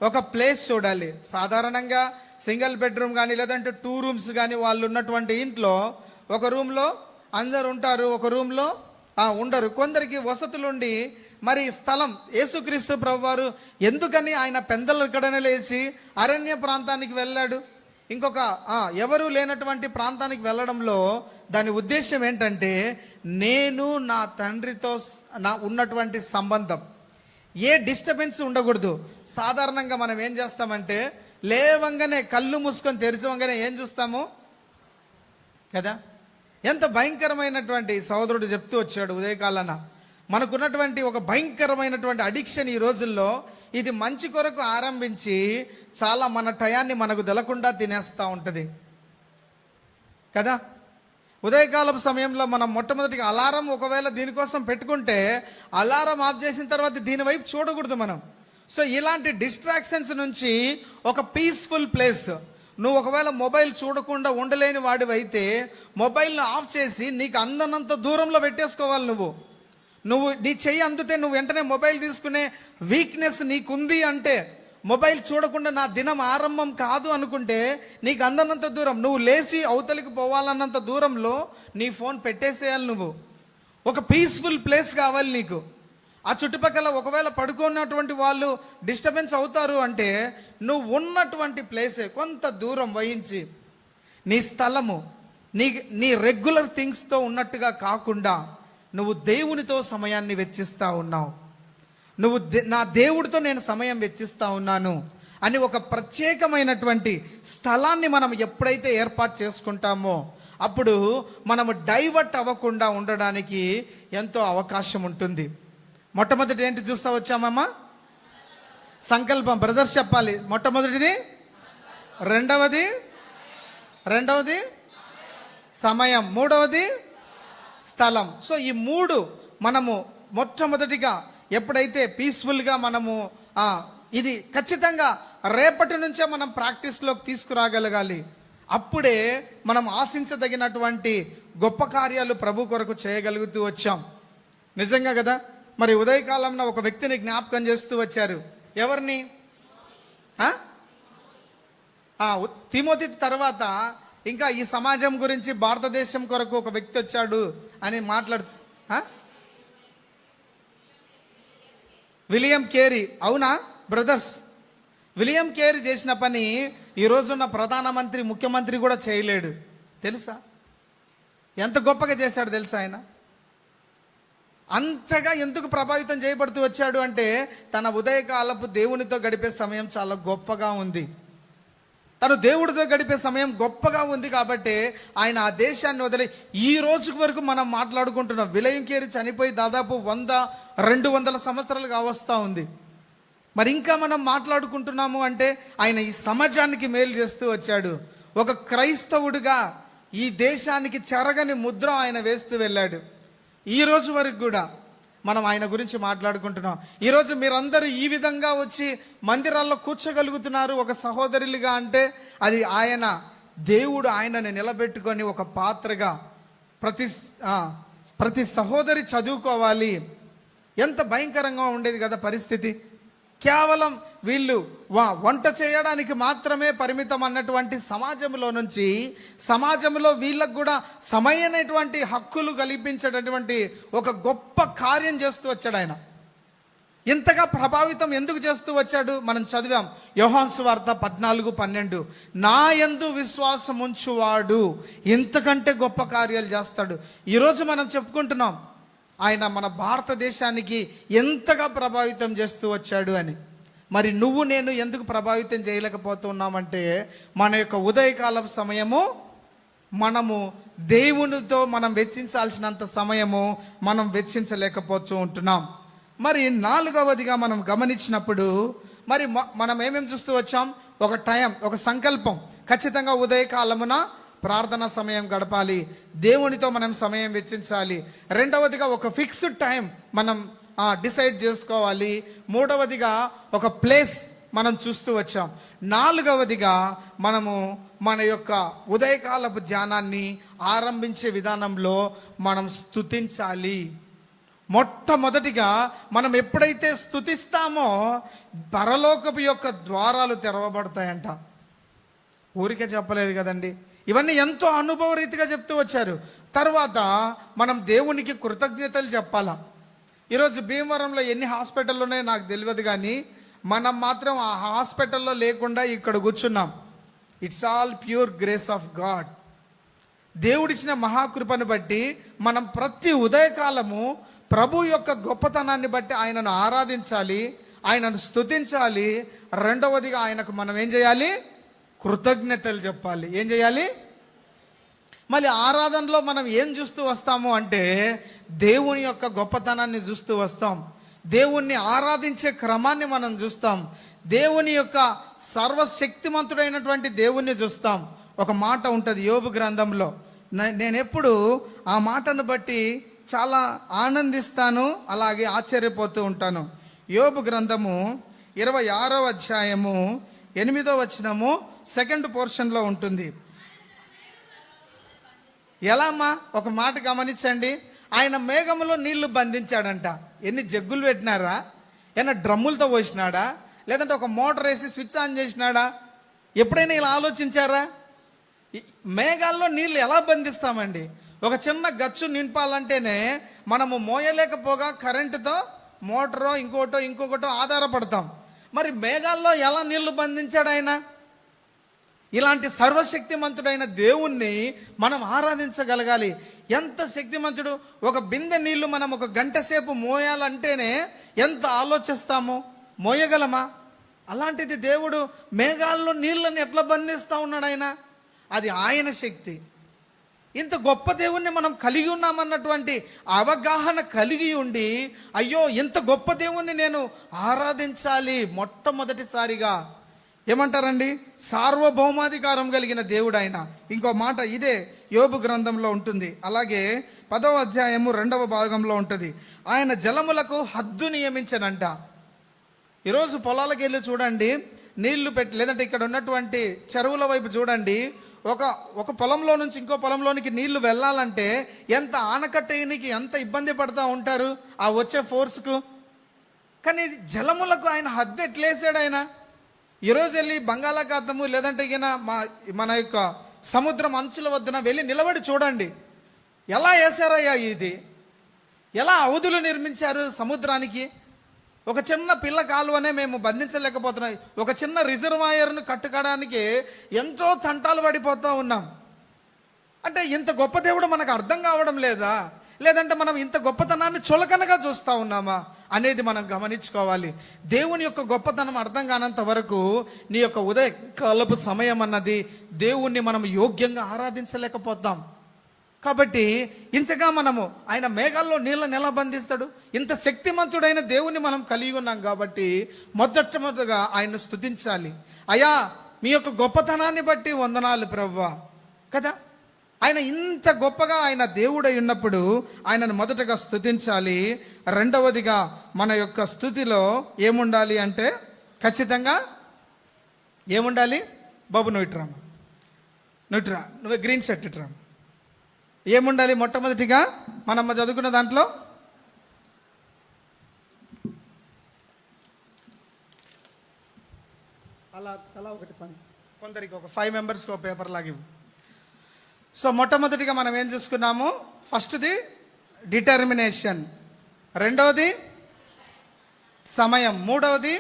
ఒక ప్లేస్ చూడాలి. సాధారణంగా సింగిల్ బెడ్రూమ్ కానీ, లేదంటే 2 rooms కానీ వాళ్ళు ఉన్నటువంటి ఇంట్లో ఒక రూమ్లో అందరు ఉంటారు, ఒక రూమ్లో ఉండరు. కొందరికి వసతులుండి మరి స్థలం, యేసుక్రీస్తు ప్రభువారు ఎందుకని ఆయన పెందలకడనే లేచి అరణ్య ప్రాంతానికి వెళ్ళాడు, ఇంకొక ఎవరు లేనటువంటి ప్రాంతానికి వెళ్ళడంలో దాని ఉద్దేశం ఏంటంటే, నేను నా తండ్రితో ఉన్నటువంటి సంబంధం, ఏ డిస్టర్బెన్స్ ఉండకూడదు. సాధారణంగా మనం ఏం చేస్తామంటే లేవంగానే కళ్ళు మూసుకొని తెరిచవంగానే ఏం చూస్తాము కదా. ఎంత భయంకరమైనటువంటి సహోదరుడు చెప్తూ వచ్చాడు ఉదయకాలన, మనకున్నటువంటి ఒక భయంకరమైనటువంటి అడిక్షన్ ఈ రోజుల్లో, ఇది మంచి కొరకు ఆరంభించి చాలా మన టయాన్ని మనకు తెలకుండా తినేస్తూ ఉంటుంది కదా. ఉదయకాలపు సమయంలో మనం మొట్టమొదటిగా అలారం ఒకవేళ దీనికోసం పెట్టుకుంటే అలారం ఆఫ్ చేసిన తర్వాత దీని వైపు చూడకూడదు మనం. సో ఇలాంటి డిస్ట్రాక్షన్స్ నుంచి ఒక పీస్ఫుల్ ప్లేస్, నువ్వు ఒకవేళ మొబైల్ చూడకుండా ఉండలేని వాడివైతే మొబైల్ని ఆఫ్ చేసి నీకు అందనంత దూరంలో పెట్టేసుకోవాలి. నువ్వు నీ చెయ్యి అందుతే నువ్వు వెంటనే మొబైల్ తీసుకునే వీక్నెస్ నీకుంది అంటే, మొబైల్ చూడకుండా నా దినం ఆరంభం కాదు అనుకుంటే నీకు అందనంత దూరం, నువ్వు లేచి అవతలికి పోవాలన్నంత దూరంలో నీ ఫోన్ పెట్టేసేయాలి. నువ్వు ఒక పీస్ఫుల్ ప్లేస్ కావాలి నీకు. ఆ చుట్టుపక్కల ఒకవేళ పడుకున్నటువంటి వాళ్ళు డిస్టర్బెన్స్ అవుతారు అంటే నువ్వు ఉన్నటువంటి ప్లేసే కొంత దూరం వహించి నీ స్థలము నీ రెగ్యులర్ థింగ్స్తో ఉన్నట్టుగా కాకుండా నువ్వు దేవునితో సమయాన్ని వెచ్చిస్తూ ఉన్నావు. నువ్వు నా దేవుడితో నేను సమయం వెచ్చిస్తూ ఉన్నాను అని ఒక ప్రత్యేకమైనటువంటి స్థలాన్ని మనం ఎప్పుడైతే ఏర్పాటు చేసుకుంటామో అప్పుడు మనము డైవర్ట్ అవ్వకుండా ఉండడానికి ఎంతో అవకాశం ఉంటుంది. మొట్టమొదటి ఏంటి చూస్తా వచ్చామమ్మా? సంకల్పం. బ్రదర్స్ చెప్పాలి. మొట్టమొదటిది, రెండవది సమయం, మూడవది స్థలం. సో ఈ మూడు మనము మొట్టమొదటిగా ఎప్పుడైతే పీస్ఫుల్గా మనము ఇది ఖచ్చితంగా రేపటి నుంచే మనం ప్రాక్టీస్లోకి తీసుకురాగలగాలి. అప్పుడే మనం ఆశించదగినటువంటి గొప్ప కార్యాలు ప్రభు కొరకు చేయగలుగుతూ వచ్చాం. నిజంగా కదా. మరి ఉదయకాలంలో ఒక వ్యక్తిని జ్ఞాపకం చేస్తూ వచ్చారు. ఎవరిని? తిమోతి తర్వాత ఇంకా ఈ సమాజం గురించి, భారతదేశం కొరకు ఒక వ్యక్తి వచ్చాడు అని విలియం కేరీ. అవునా బ్రదర్స్? విలియం కేరీ చేసిన పని ఈ రోజున్న ప్రధానమంత్రి, ముఖ్యమంత్రి కూడా చేయలేడు. తెలుసా? ఎంత గొప్పగా చేశాడు తెలుసా ఆయన? అంతగా ఎందుకు ప్రభావితం చేయబడుతూ వచ్చాడు అంటే తన ఉదయకాలపు దేవునితో గడిపే సమయం చాలా గొప్పగా ఉంది. తను దేవుడితో గడిపే సమయం గొప్పగా ఉంది కాబట్టి ఆయన ఆ దేశాన్ని వదిలి ఈ రోజు వరకు మనం మాట్లాడుకుంటున్నాం. విలియం కేరీ చనిపోయి దాదాపు 100-200 సంవత్సరాలు కావస్తా ఉంది. మరి ఇంకా మనం మాట్లాడుకుంటున్నాము అంటే ఆయన ఈ సమాజానికి మేలు చేస్తూ వచ్చాడు. ఒక క్రైస్తవుడిగా ఈ దేశానికి చెరగని ముద్ర ఆయన వేస్తూ వెళ్ళాడు. ఈ రోజు వరకు కూడా మనం ఆయన గురించి మాట్లాడుకుంటున్నాం. ఈరోజు మీరందరూ ఈ విధంగా వచ్చి మందిరాల్లో కూర్చోగలుగుతున్నారు ఒక సహోదరులుగా అంటే అది దేవుడు ఆయనని నిలబెట్టుకొని ఒక పాత్రగా ప్రతి సహోదరి చదువుకోవాలి. ఎంత భయంకరంగా ఉండేది కదా పరిస్థితి. కేవలం వీళ్ళు వంట చేయడానికి మాత్రమే పరిమితం అన్నటువంటి సమాజంలో నుంచి సమాజంలో వీళ్ళకు కూడా సమైనటువంటి హక్కులు కల్పించేటటువంటి ఒక గొప్ప కార్యం చేస్తూ వచ్చాడు ఆయన. ఇంతగా ప్రభావితం ఎందుకు చేస్తూ వచ్చాడు? మనం చదివాం యోహాను సువార్త 14:12. నా యందు విశ్వాసం ఉంచువాడు ఇంతకంటే గొప్ప కార్యాలు చేస్తాడు. ఈరోజు మనం చెప్పుకుంటున్నాం ఆయన మన భారతదేశానికి ఎంతగా ప్రభావితం చేస్తూ వచ్చాడు అని. మరి నువ్వు నేను ఎందుకు ప్రభావితం చేయలేకపోతున్నామంటే మన యొక్క ఉదయకాలం సమయము మనము దేవునితో మనం వెచ్చించాల్సినంత సమయము మనం వెచ్చించలేకపోతూ ఉంటున్నాం. మరి 4వదిగా మనం గమనించినప్పుడు మరి మనం ఏమేమి చూస్తూ వచ్చాం? ఒక టైం, ఒక సంకల్పం. ఖచ్చితంగా ఉదయకాలమున ప్రార్థన సమయం గడపాలి, దేవునితో మనం సమయం వెచ్చించాలి. రెండవదిగా ఒక ఫిక్స్డ్ టైం మనం డిసైడ్ చేసుకోవాలి. మూడవదిగా ఒక ప్లేస్ మనం చూస్తూ వచ్చాం. 4వదిగా మనము మన యొక్క ఉదయకాలపు ధ్యానాన్ని ఆరంభించే విధానంలో మనం స్తుతించాలి. మొట్టమొదటిగా మనం ఎప్పుడైతే స్తుతిస్తామో పరలోకపు యొక్క ద్వారాలు తెరవబడతాయంట. ఊరికే చెప్పలేదు కదండి, ఇవన్నీ ఎంతో అనుభవ రీతిగా చెప్తూ వచ్చారు. తర్వాత మనం దేవునికి కృతజ్ఞతలు చెప్పాలా. ఈరోజు భీమవరంలో ఎన్ని హాస్పిటళ్ళు ఉన్నాయో నాకు తెలియదు, కానీ మనం మాత్రం ఆ హాస్పిటల్లో లేకుండా ఇక్కడ కూర్చున్నాం. It's all pure grace of God. దేవుడిచ్చిన మహాకృపను బట్టి మనం ప్రతి ఉదయకాలము ప్రభు యొక్క గొప్పతనాన్ని బట్టి ఆయనను ఆరాధించాలి, ఆయనను స్తుతించాలి. రెండవదిగా ఆయనకు మనం ఏం చేయాలి? కృతజ్ఞతలు చెప్పాలి. ఏం చేయాలి? మళ్ళీ ఆరాధనలో మనం ఏం చూస్తూ వస్తాము అంటే దేవుని యొక్క గొప్పతనాన్ని చూస్తూ వస్తాం. దేవుణ్ణి ఆరాధించే క్రమాన్ని మనం చూస్తాం. దేవుని యొక్క సర్వశక్తిమంతుడైనటువంటి దేవుణ్ణి చూస్తాం. ఒక మాట ఉంటుంది యోబు గ్రంథంలో, నేను ఎప్పుడు ఆ మాటను బట్టి చాలా ఆనందిస్తాను, అలాగే ఆశ్చర్యపోతూ ఉంటాను. యోబు గ్రంథము 26వ అధ్యాయము 8వ వచనము 2nd పోర్షన్లో ఉంటుంది. ఎలా అమ్మా? ఒక మాట గమనించండి. ఆయన మేఘములో నీళ్లు బంధించాడంట. ఎన్ని జగ్గులు పెట్టినారా? ఏమన్నా డ్రమ్ములతో పోసినాడా? లేదంటే ఒక మోటార్ వేసి స్విచ్ ఆన్ చేసినాడా? ఎప్పుడైనా ఇలా ఆలోచించారా? మేఘాల్లో నీళ్లు ఎలా బంధిస్తామండి? ఒక చిన్న గచ్చు నింపాలంటేనే మనము మోయలేకపోగా కరెంటుతో మోటారో ఇంకొకటో ఆధారపడతాం. మరి మేఘాల్లో ఎలా నీళ్లు బంధించాడు ఆయన? ఇలాంటి సర్వశక్తిమంతుడైన దేవుణ్ణి మనం ఆరాధించగలగాలి. ఎంత శక్తిమంతుడు! ఒక బిందె నీళ్లు మనం 1 గంట సేపు మోయాలంటేనే ఎంత ఆలోచిస్తామో, మోయగలమా? అలాంటిది దేవుడు మేఘాల్లో నీళ్ళని ఎట్లా బంధిస్తూ ఉన్నాడు ఆయన? అది ఆయన శక్తి. ఇంత గొప్ప దేవుణ్ణి మనం కలిగి ఉన్నామన్నటువంటి అవగాహన కలిగి ఉండి, అయ్యో ఇంత గొప్ప దేవుణ్ణి నేను ఆరాధించాలి. మొట్టమొదటిసారిగా ఏమంటారండి, సార్వభౌమాధికారం కలిగిన దేవుడు ఆయన. ఇంకో మాట ఇదే యోబు గ్రంథంలో ఉంటుంది. అలాగే 10వ అధ్యాయము 2వ భాగంలో ఉంటుంది. ఆయన జలములకు హద్దు నియమించనంట. ఈరోజు పొలాలకు వెళ్ళి చూడండి, నీళ్లు పెట్టి, లేదంటే ఇక్కడ ఉన్నటువంటి చెరువుల వైపు చూడండి, ఒక పొలంలో నుంచి ఇంకో పొలంలోనికి నీళ్లు వెళ్ళాలంటే ఎంత ఆనకట్టేయనికి ఎంత ఇబ్బంది పడుతూ ఉంటారు ఆ వచ్చే ఫోర్స్కు. కానీ జలములకు ఆయన హద్దు ఎట్లేసాడు ఆయన. ఈరోజు వెళ్ళి బంగాళాఖాతము లేదంటే మన యొక్క సముద్రం అంచుల వద్దన వెళ్ళి నిలబడి చూడండి, ఎలా వేశారయ్యా ఇది, ఎలా అవధులు నిర్మించారు సముద్రానికి. ఒక చిన్న పిల్ల కాలువనే మేము బంధించలేకపోతున్నాం. ఒక చిన్న రిజర్వాయర్ను కట్టుకోవడానికి ఎంతో తంటాలు పడిపోతూ ఉన్నాం. అంటే ఇంత గొప్ప దేవుడు మనకు అర్థం కావడం లేదా, లేదంటే మనం ఇంత గొప్పతనాన్ని చులకనగా చూస్తూ ఉన్నామా అనేది మనం గమనించుకోవాలి. దేవుని యొక్క గొప్పతనం అర్థం కానంత వరకు నీ యొక్క ఉదయకాలపు సమయం అన్నది దేవుణ్ణి మనం యోగ్యంగా ఆరాధించలేకపోతాం. కాబట్టి ఇంతగా మనము ఆయన మేఘాల్లో నీళ్ళని ఎలా బంధిస్తాడు, ఇంత శక్తిమంతుడైన దేవుని మనం కలిగి ఉన్నాం. కాబట్టి మొదటగా ఆయన్ను స్తుతించాలి. అయ్యా మీ యొక్క గొప్పతనాన్ని బట్టి వందనాలు ప్రభువా కదా. ఆయన ఇంత గొప్పగా ఆయన దేవుడై ఉన్నప్పుడు ఆయనను మొదటగా స్తుతించాలి. రెండవదిగా మన యొక్క స్తుతిలో ఏముండాలి అంటే ఖచ్చితంగా ఏముండాలి. బాబు నువ్వు నువ్వు గ్రీన్ షర్ట్ ఇట్రా. ఏముండాలి మొట్టమొదటిగా మనమ్మ చదువుకున్న దాంట్లో అలా ఒకటి పని కొందరికి ఒక 5 మెంబర్స్కి ఒక పేపర్ లాగా ఇవ్వు. సో మొట్టమొదటిగా మనం ఏం చూసుకున్నాము, ఫస్ట్ది డిటర్మినేషన్, రెండవది సమయం, మూడవది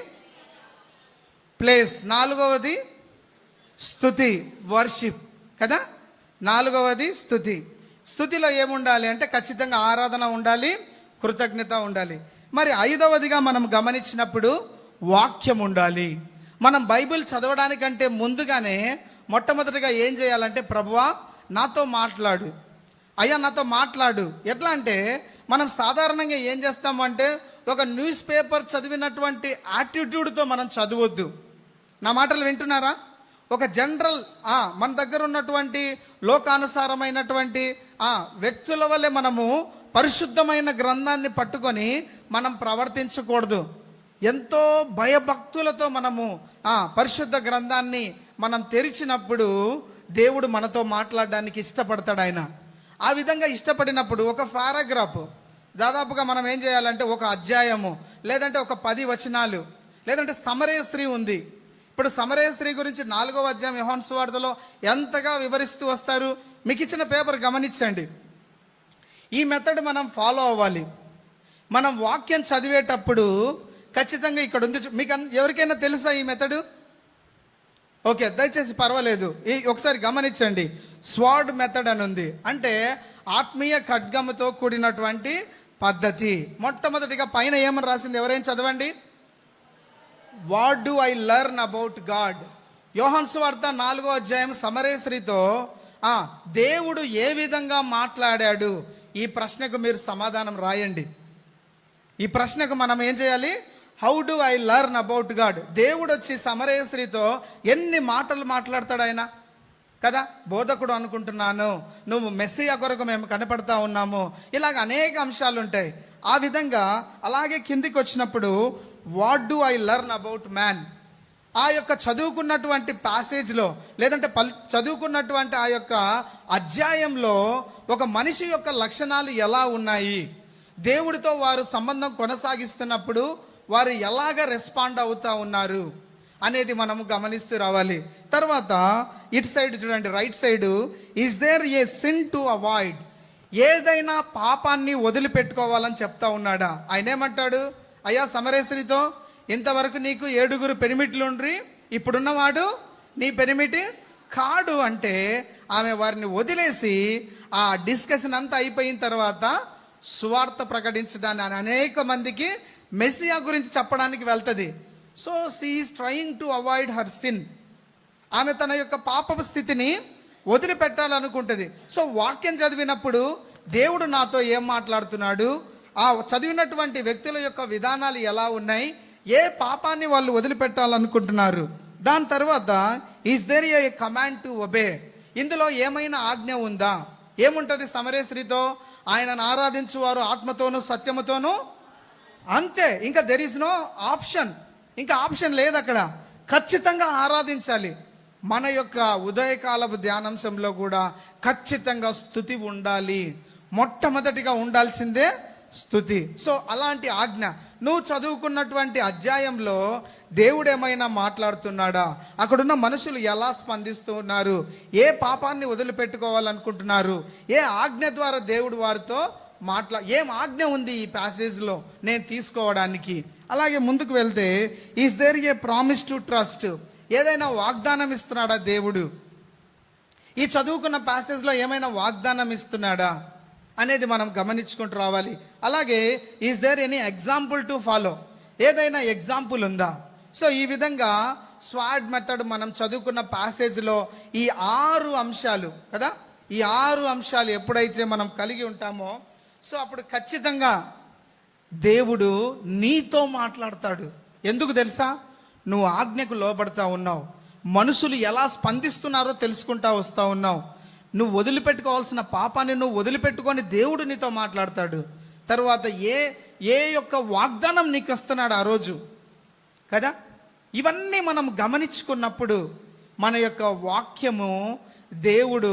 ప్లేస్, నాలుగవది స్తుతి వర్షిప్ కదా. నాలుగవది స్తుతి. స్తుతిలో ఏముండాలి అంటే ఖచ్చితంగా ఆరాధన ఉండాలి, కృతజ్ఞత ఉండాలి. మరి ఐదవదిగా మనం గమనించినప్పుడు వాక్యం ఉండాలి. మనం బైబిల్ చదవడానికంటే ముందుగానే మొట్టమొదటిగా ఏం చేయాలంటే, ప్రభువా నాతో మాట్లాడు, అయ్యా నాతో మాట్లాడు. ఎట్లా అంటే మనం సాధారణంగా ఏం చేస్తామంటే ఒక న్యూస్ పేపర్ చదివినటువంటి యాటిట్యూడ్తో మనం చదవద్దు. నా మాటలు వింటున్నారా? ఒక జనరల్ మన దగ్గర ఉన్నటువంటి లోకానుసారమైనటువంటి వ్యక్తుల వల్లే మనము పరిశుద్ధమైన గ్రంథాన్ని పట్టుకొని మనం ప్రవర్తించకూడదు. ఎంతో భయభక్తులతో మనము పరిశుద్ధ గ్రంథాన్ని మనం తెరిచినప్పుడు దేవుడు మనతో మాట్లాడడానికి ఇష్టపడతాడు ఆయన. ఆ విధంగా ఇష్టపడినప్పుడు ఒక పారాగ్రాఫ్ దాదాపుగా మనం ఏం చేయాలంటే ఒక అధ్యాయము లేదంటే ఒక 10 వచనాలు లేదంటే సమరయ స్త్రీ ఉంది. ఇప్పుడు సమరయ స్త్రీ గురించి 4వ అధ్యాయం యోహాను సువార్తలో ఎంతగా వివరిస్తూ వస్తారు. మీకు ఇచ్చిన పేపర్ గమనించండి. ఈ మెథడ్ మనం ఫాలో అవ్వాలి. మనం వాక్యం చదివేటప్పుడు ఖచ్చితంగా ఇక్కడ ఉంది. మీకు ఎవరికైనా తెలుసా ఈ మెథడు? ఓకే, దయచేసి పర్వాలేదు, ఒకసారి గమనించండి. స్వార్డ్ మెథడ్ అని ఉంది, అంటే ఆత్మీయ ఖడ్గముతో కూడినటువంటి పద్ధతి. మొట్టమొదటిగా పైన ఏమని రాసింది, ఎవరైనా చదవండి. What do I learn about God. యోహాను సువార్త 4వ అధ్యాయం సమరయ స్త్రీతో దేవుడు ఏ విధంగా మాట్లాడాడు, ఈ ప్రశ్నకు మీరు సమాధానం రాయండి. ఈ ప్రశ్నకు మనం ఏం చేయాలి, how do I learn about God. దేవుడు వచ్చి సమరయ స్త్రీతో ఎన్ని మాటలు మాట్లాడతాడు ఆయన కదా. బోధకుడు అనుకుంటున్నాను, నువ్వు మెస్సియా కొరకు మేము కనపడతా ఉన్నాము, ఇలాగ అనేక అంశాలు ఉంటాయి. ఆ విధంగా అలాగే కిందికి వచ్చినప్పుడు what do I learn about man. ఆ యొక్క చదువుకున్నటువంటి ప్యాసేజ్లో లేదంటే చదువుకున్నటువంటి ఆ యొక్క అధ్యాయంలో ఒక మనిషి యొక్క లక్షణాలు ఎలా ఉన్నాయి, దేవుడితో వారు సంబంధం కొనసాగిస్తున్నప్పుడు వారు ఎలాగ రెస్పాండ్ అవుతూ ఉన్నారు అనేది మనము గమనిస్తూ రావాలి. తర్వాత ఇటు సైడ్ చూడండి, right side, is there a sin to avoid. ఏదైనా పాపాన్ని వదిలిపెట్టుకోవాలని చెప్తా ఉన్నాడా. ఆయన ఏమంటాడు, అయ్యా సమరయ స్త్రీతో, ఇంతవరకు నీకు 7 పెనిమిట్లుండ్రి, ఇప్పుడున్నవాడు నీ పెనిమిటి కాడు అంటే ఆమె వారిని వదిలేసి ఆ డిస్కషన్ అంతా అయిపోయిన తర్వాత సువార్త ప్రకటించడానికి అనేక మందికి మెస్సియా గురించి చెప్పడానికి వెళ్తుంది. So she is trying to avoid her sin. ఆమె తన యొక్క పాపపు స్థితిని వదిలిపెట్టాలనుకుంటుంది. సో వాక్యం చదివినప్పుడు దేవుడు నాతో ఏం మాట్లాడుతున్నాడు, ఆ చదివినటువంటి వ్యక్తుల యొక్క విధానాలు ఎలా ఉన్నాయి, ఏ పాపాన్ని వాళ్ళు వదిలిపెట్టాలనుకుంటున్నారు. దాని తర్వాత is there a command to obey, ఇందులో ఏమైనా ఆజ్ఞ ఉందా. ఏముంటుంది సమరయ స్త్రీతో, ఆయనను ఆరాధించువారు ఆత్మతోనూ సత్యముతోనూ, అంతే. ఇంకా దెర్ ఈజ్ నో ఆప్షన్, ఇంకా ఆప్షన్ లేదు అక్కడ. ఖచ్చితంగా ఆరాధించాలి. మన యొక్క ఉదయకాలపు ధ్యానాంశంలో కూడా ఖచ్చితంగా స్తుతి ఉండాలి. మొట్టమొదటిగా ఉండాల్సిందే స్తుతి. సో అలాంటి ఆజ్ఞ నువ్వు చదువుకున్నటువంటి అధ్యాయంలో దేవుడు ఏమైనా మాట్లాడుతున్నాడా, అక్కడున్న మనుషులు ఎలా స్పందిస్తున్నారు, ఏ పాపాన్ని వదిలిపెట్టుకోవాలనుకుంటున్నారు, ఏ ఆజ్ఞ ద్వారా దేవుడు వారితో ఏం ఆజ్ఞ ఉంది ఈ ప్యాసేజ్లో నేను తీసుకోవడానికి. అలాగే ముందుకు వెళ్తే is there a promise to trust, ఏదైనా వాగ్దానం ఇస్తున్నాడా దేవుడు, ఈ చదువుకున్న ప్యాసేజ్లో ఏమైనా వాగ్దానం ఇస్తున్నాడా అనేది మనం గమనించుకుంటూ రావాలి. అలాగే is there any example to follow, ఏదైనా ఎగ్జాంపుల్ ఉందా. సో ఈ విధంగా స్వాడ్ మెథడ్ మనం చదువుకున్న ప్యాసేజ్లో ఈ 6 అంశాలు కదా, ఈ 6 అంశాలు ఎప్పుడైతే మనం కలిగి ఉంటామో, సో అప్పుడు ఖచ్చితంగా దేవుడు నీతో మాట్లాడతాడు. ఎందుకు తెలుసా, నువ్వు ఆజ్ఞకు లోబడతా ఉన్నావు, మనుషులు ఎలా స్పందిస్తున్నారో తెలుసుకుంటా వస్తూ ఉన్నావు, నువ్వు వదిలిపెట్టుకోవాల్సిన పాపాన్ని నువ్వు వదిలిపెట్టుకొని దేవుడు నీతో మాట్లాడతాడు. తర్వాత ఏ యొక్క వాగ్దానం నీకు వస్తున్నాడు ఆ రోజు కదా. ఇవన్నీ మనం గమనించుకున్నప్పుడు మన యొక్క వాక్యము దేవుడు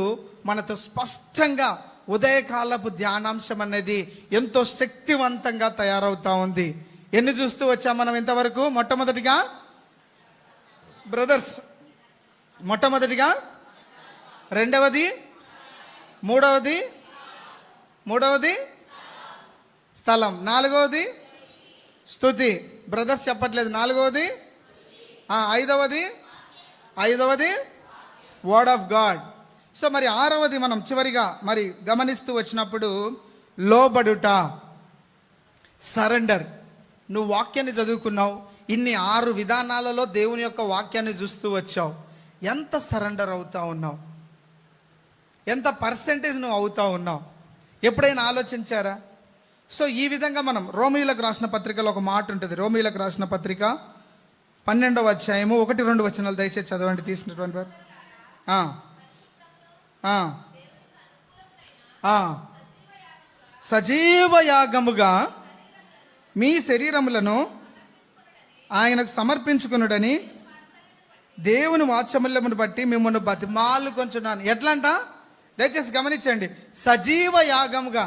మనతో స్పష్టంగా ఉదయకాలపు ధ్యానాంశం అనేది ఎంతో శక్తివంతంగా తయారవుతా ఉంది. ఎన్ని చూస్తూ వచ్చాం మనం ఇంతవరకు. మొట్టమొదటిగా బ్రదర్స్, మొట్టమొదటిగా, రెండవది, మూడవది స్థలం, నాలుగవది స్తుతి. బ్రదర్స్ చెప్పట్లేదు. నాలుగవది, ఐదవది వర్డ్ ఆఫ్ గాడ్. సో మరి 6వది మనం చివరిగా మరి గమనిస్తూ వచ్చినప్పుడు లోబడుట, సరెండర్. నువ్వు వాక్యాన్ని చదువుకున్నావు, ఇన్ని 6 విధానాలలో దేవుని యొక్క వాక్యాన్ని చూస్తూ వచ్చావు. ఎంత సరెండర్ అవుతా ఉన్నావు, ఎంత పర్సెంటేజ్ నువ్వు అవుతా ఉన్నావు, ఎప్పుడైనా ఆలోచించారా? సో ఈ విధంగా మనం రోమీయులకు రాసిన పత్రికలో ఒక మాట ఉంటుంది. రోమీయులకు రాసిన పత్రిక 12వ అధ్యాయము 1-2 వచనాలు దయచేసి చదవండి తీసుకున్నటువంటి వారు. సజీవ యాగముగా మీ శరీరములను ఆయనకు సమర్పించుకునుడని దేవుని వాత్సల్యమును బట్టి మిమ్మల్ని బతిమాలు కొంచున్నాను. ఎట్లంట దయచేసి గమనించండి. సజీవ యాగముగా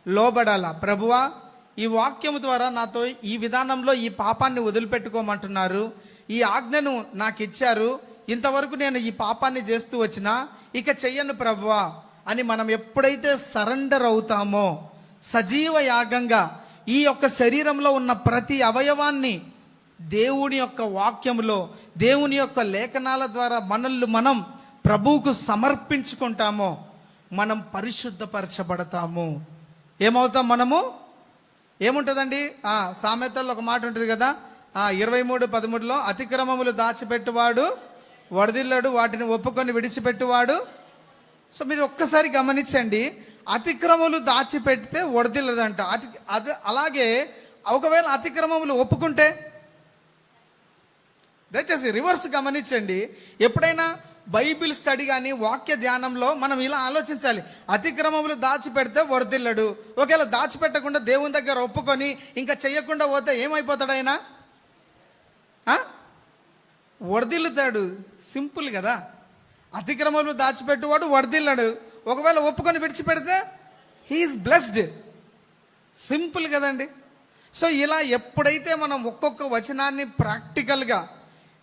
లోబడాలా. ప్రభువా, ఈ వాక్యము ద్వారా నాతో ఈ విధానంలో ఈ పాపాన్ని వదిలిపెట్టుకోమంటున్నారు, ఈ ఆజ్ఞను నాకు ఇచ్చారు, ఇంతవరకు నేను ఈ పాపాన్ని చేస్తూ వచ్చినా ఇక చెయ్యను ప్రభువా అని మనం ఎప్పుడైతే సరెండర్ అవుతామో, సజీవ యాగంగా ఈ యొక్క శరీరంలో ఉన్న ప్రతి అవయవాన్ని దేవుని యొక్క వాక్యములో, దేవుని యొక్క లేఖనాల ద్వారా మనల్ని మనం ప్రభువుకు సమర్పించుకుంటామో, మనం పరిశుద్ధపరచబడతాము. ఏమవుతాం మనము? ఏముంటుందండి, సామెతల్లో ఒక మాట ఉంటుంది కదా, 23:13లో అతిక్రమములు దాచిపెట్టువాడు వడదిల్లడు, వాటిని ఒప్పుకొని విడిచిపెట్టువాడు. సో మీరు ఒక్కసారి గమనించండి, అతిక్రమములు దాచిపెడితే వడదిల్లదంట. అలాగే ఒకవేళ అతిక్రమములు ఒప్పుకుంటే, దయచేసి రివర్స్ గమనించండి. ఎప్పుడైనా బైబిల్ స్టడీ కానీ వాక్య ధ్యానంలో మనం ఇలా ఆలోచించాలి, అతిక్రమములు దాచిపెడితే వరదిల్లడు. ఒకవేళ దాచిపెట్టకుండా దేవుని దగ్గర ఒప్పుకొని ఇంకా చెయ్యకుండా పోతే ఏమైపోతాడు ఆయన? వరదిల్లుతాడు. సింపుల్ కదా. అతిక్రమములు దాచిపెట్టువాడు వరదిల్లడు, ఒకవేళ ఒప్పుకొని విడిచిపెడితే హీఈస్ బ్లెస్డ్. సింపుల్ కదండి. సో ఇలా ఎప్పుడైతే మనం ఒక్కొక్క వచనాన్ని ప్రాక్టికల్గా,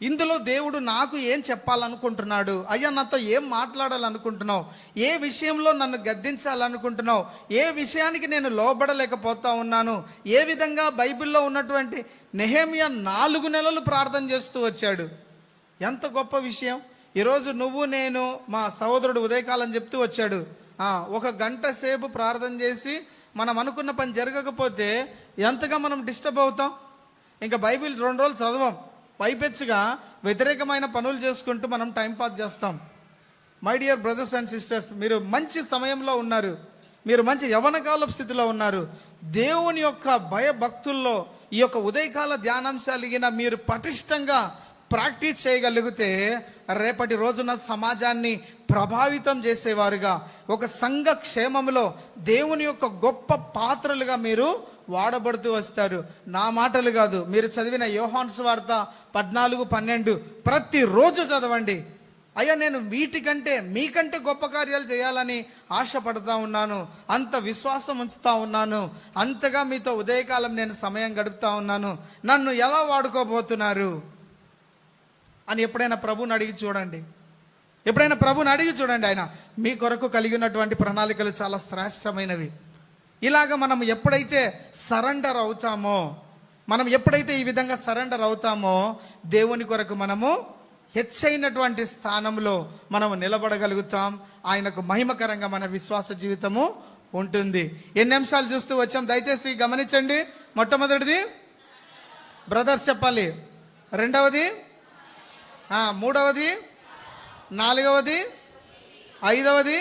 ఇందులో దేవుడు నాకు ఏం చెప్పాలనుకుంటున్నాడు, అయ్యా నాతో ఏం మాట్లాడాలనుకుంటున్నావు, ఏ విషయంలో నన్ను గద్దించాలనుకుంటున్నావు, ఏ విషయానికి నేను లోబడలేకపోతా ఉన్నాను, ఏ విధంగా బైబిల్లో ఉన్నటువంటి నెహెమ్యా 4 నెలలు ప్రార్థన చేస్తూ వచ్చాడు. ఎంత గొప్ప విషయం. ఈరోజు నువ్వు నేను మా సహోదరుడు ఉదయకాలం చెప్తూ వచ్చాడు, 1 గంట సేపు ప్రార్థన చేసి మనం అనుకున్న పని జరగకపోతే ఎంతగా మనం డిస్టర్బ్ అవుతాం. ఇంకా బైబిల్ 2 రోజులు చదవం, పైపెచ్చుగా వ్యతిరేకమైన పనులు చేసుకుంటూ మనం టైంపాస్ చేస్తాం. My dear brothers and sisters, మీరు మంచి సమయంలో ఉన్నారు, మీరు మంచి యవనకాల స్థితిలో ఉన్నారు. దేవుని యొక్క భయభక్తుల్లో ఈ యొక్క ఉదయకాల ధ్యానాంశాలిగిన మీరు పటిష్టంగా ప్రాక్టీస్ చేయగలిగితే రేపటి రోజున సమాజాన్ని ప్రభావితం చేసేవారుగా, ఒక సంఘ క్షేమంలో దేవుని యొక్క గొప్ప పాత్రలుగా మీరు వాడబడుతూ వస్తారు. నా మాటలు కాదు, మీరు చదివిన యోహాను సువార్త 14:12 ప్రతిరోజు చదవండి. అయ్యా, నేను వీటికంటే మీకంటే గొప్ప కార్యాలు చేయాలని ఆశపడతా ఉన్నాను, అంత విశ్వాసం ఉంచుతా ఉన్నాను, అంతగా మీతో ఉదయకాలం నేను సమయం గడుపుతా ఉన్నాను, నన్ను ఎలా వాడుకోబోతున్నారు అని ఎప్పుడైనా ప్రభుని అడిగి చూడండి. ఎప్పుడైనా ప్రభుని అడిగి చూడండి. ఆయన మీ కొరకు కలిగినటువంటి ప్రణాళికలు చాలా శ్రేష్టమైనవి. ఇలాగ మనం ఎప్పుడైతే సరెండర్ అవుతామో, మనం ఎప్పుడైతే ఈ విధంగా సరెండర్ అవుతామో, దేవుని కొరకు మనము హెచ్చైనటువంటి స్థానంలో మనము నిలబడగలుగుతాం. ఆయనకు మహిమకరంగా మన విశ్వాస జీవితము ఉంటుంది. ఎన్ని అంశాలు చూస్తూ వచ్చాం, దయచేసి గమనించండి. మొట్టమొదటిది బ్రదర్స్ చెప్పాలి, రెండవది, మూడవది, నాలుగవది, ఐదవది,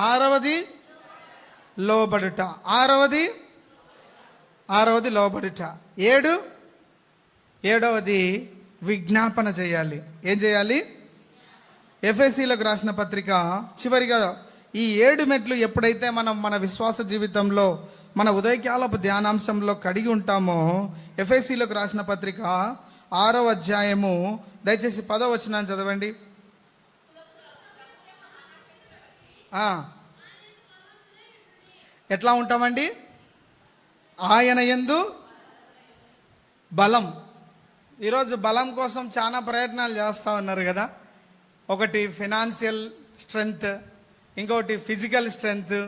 ఆరవది లోబడుట, ఆరవది లోబడుట, ఏడవది విజ్ఞాపన చేయాలి. ఏం చేయాలి? ఎఫెసీలకు రాసిన పత్రిక చివరిగా ఈ 7 మెట్లు ఎప్పుడైతే మనం మన విశ్వాస జీవితంలో మన ఉదయకాలపు ధ్యానాంశంలో కడిగి ఉంటామో, ఎఫెసీలకు రాసిన పత్రిక 6వ అధ్యాయము దయచేసి 10వ వచనాన్ని చదవండి. ఎట్లా ఉంటామండి? ఆయన యందు బలం. ఈరోజు బలం కోసం చాలా ప్రయత్నాలు చేస్తూ ఉన్నారు కదా. ఒకటి ఫినాన్షియల్ స్ట్రెంగ్త్, ఇంకోటి ఫిజికల్ స్ట్రెంగ్త్,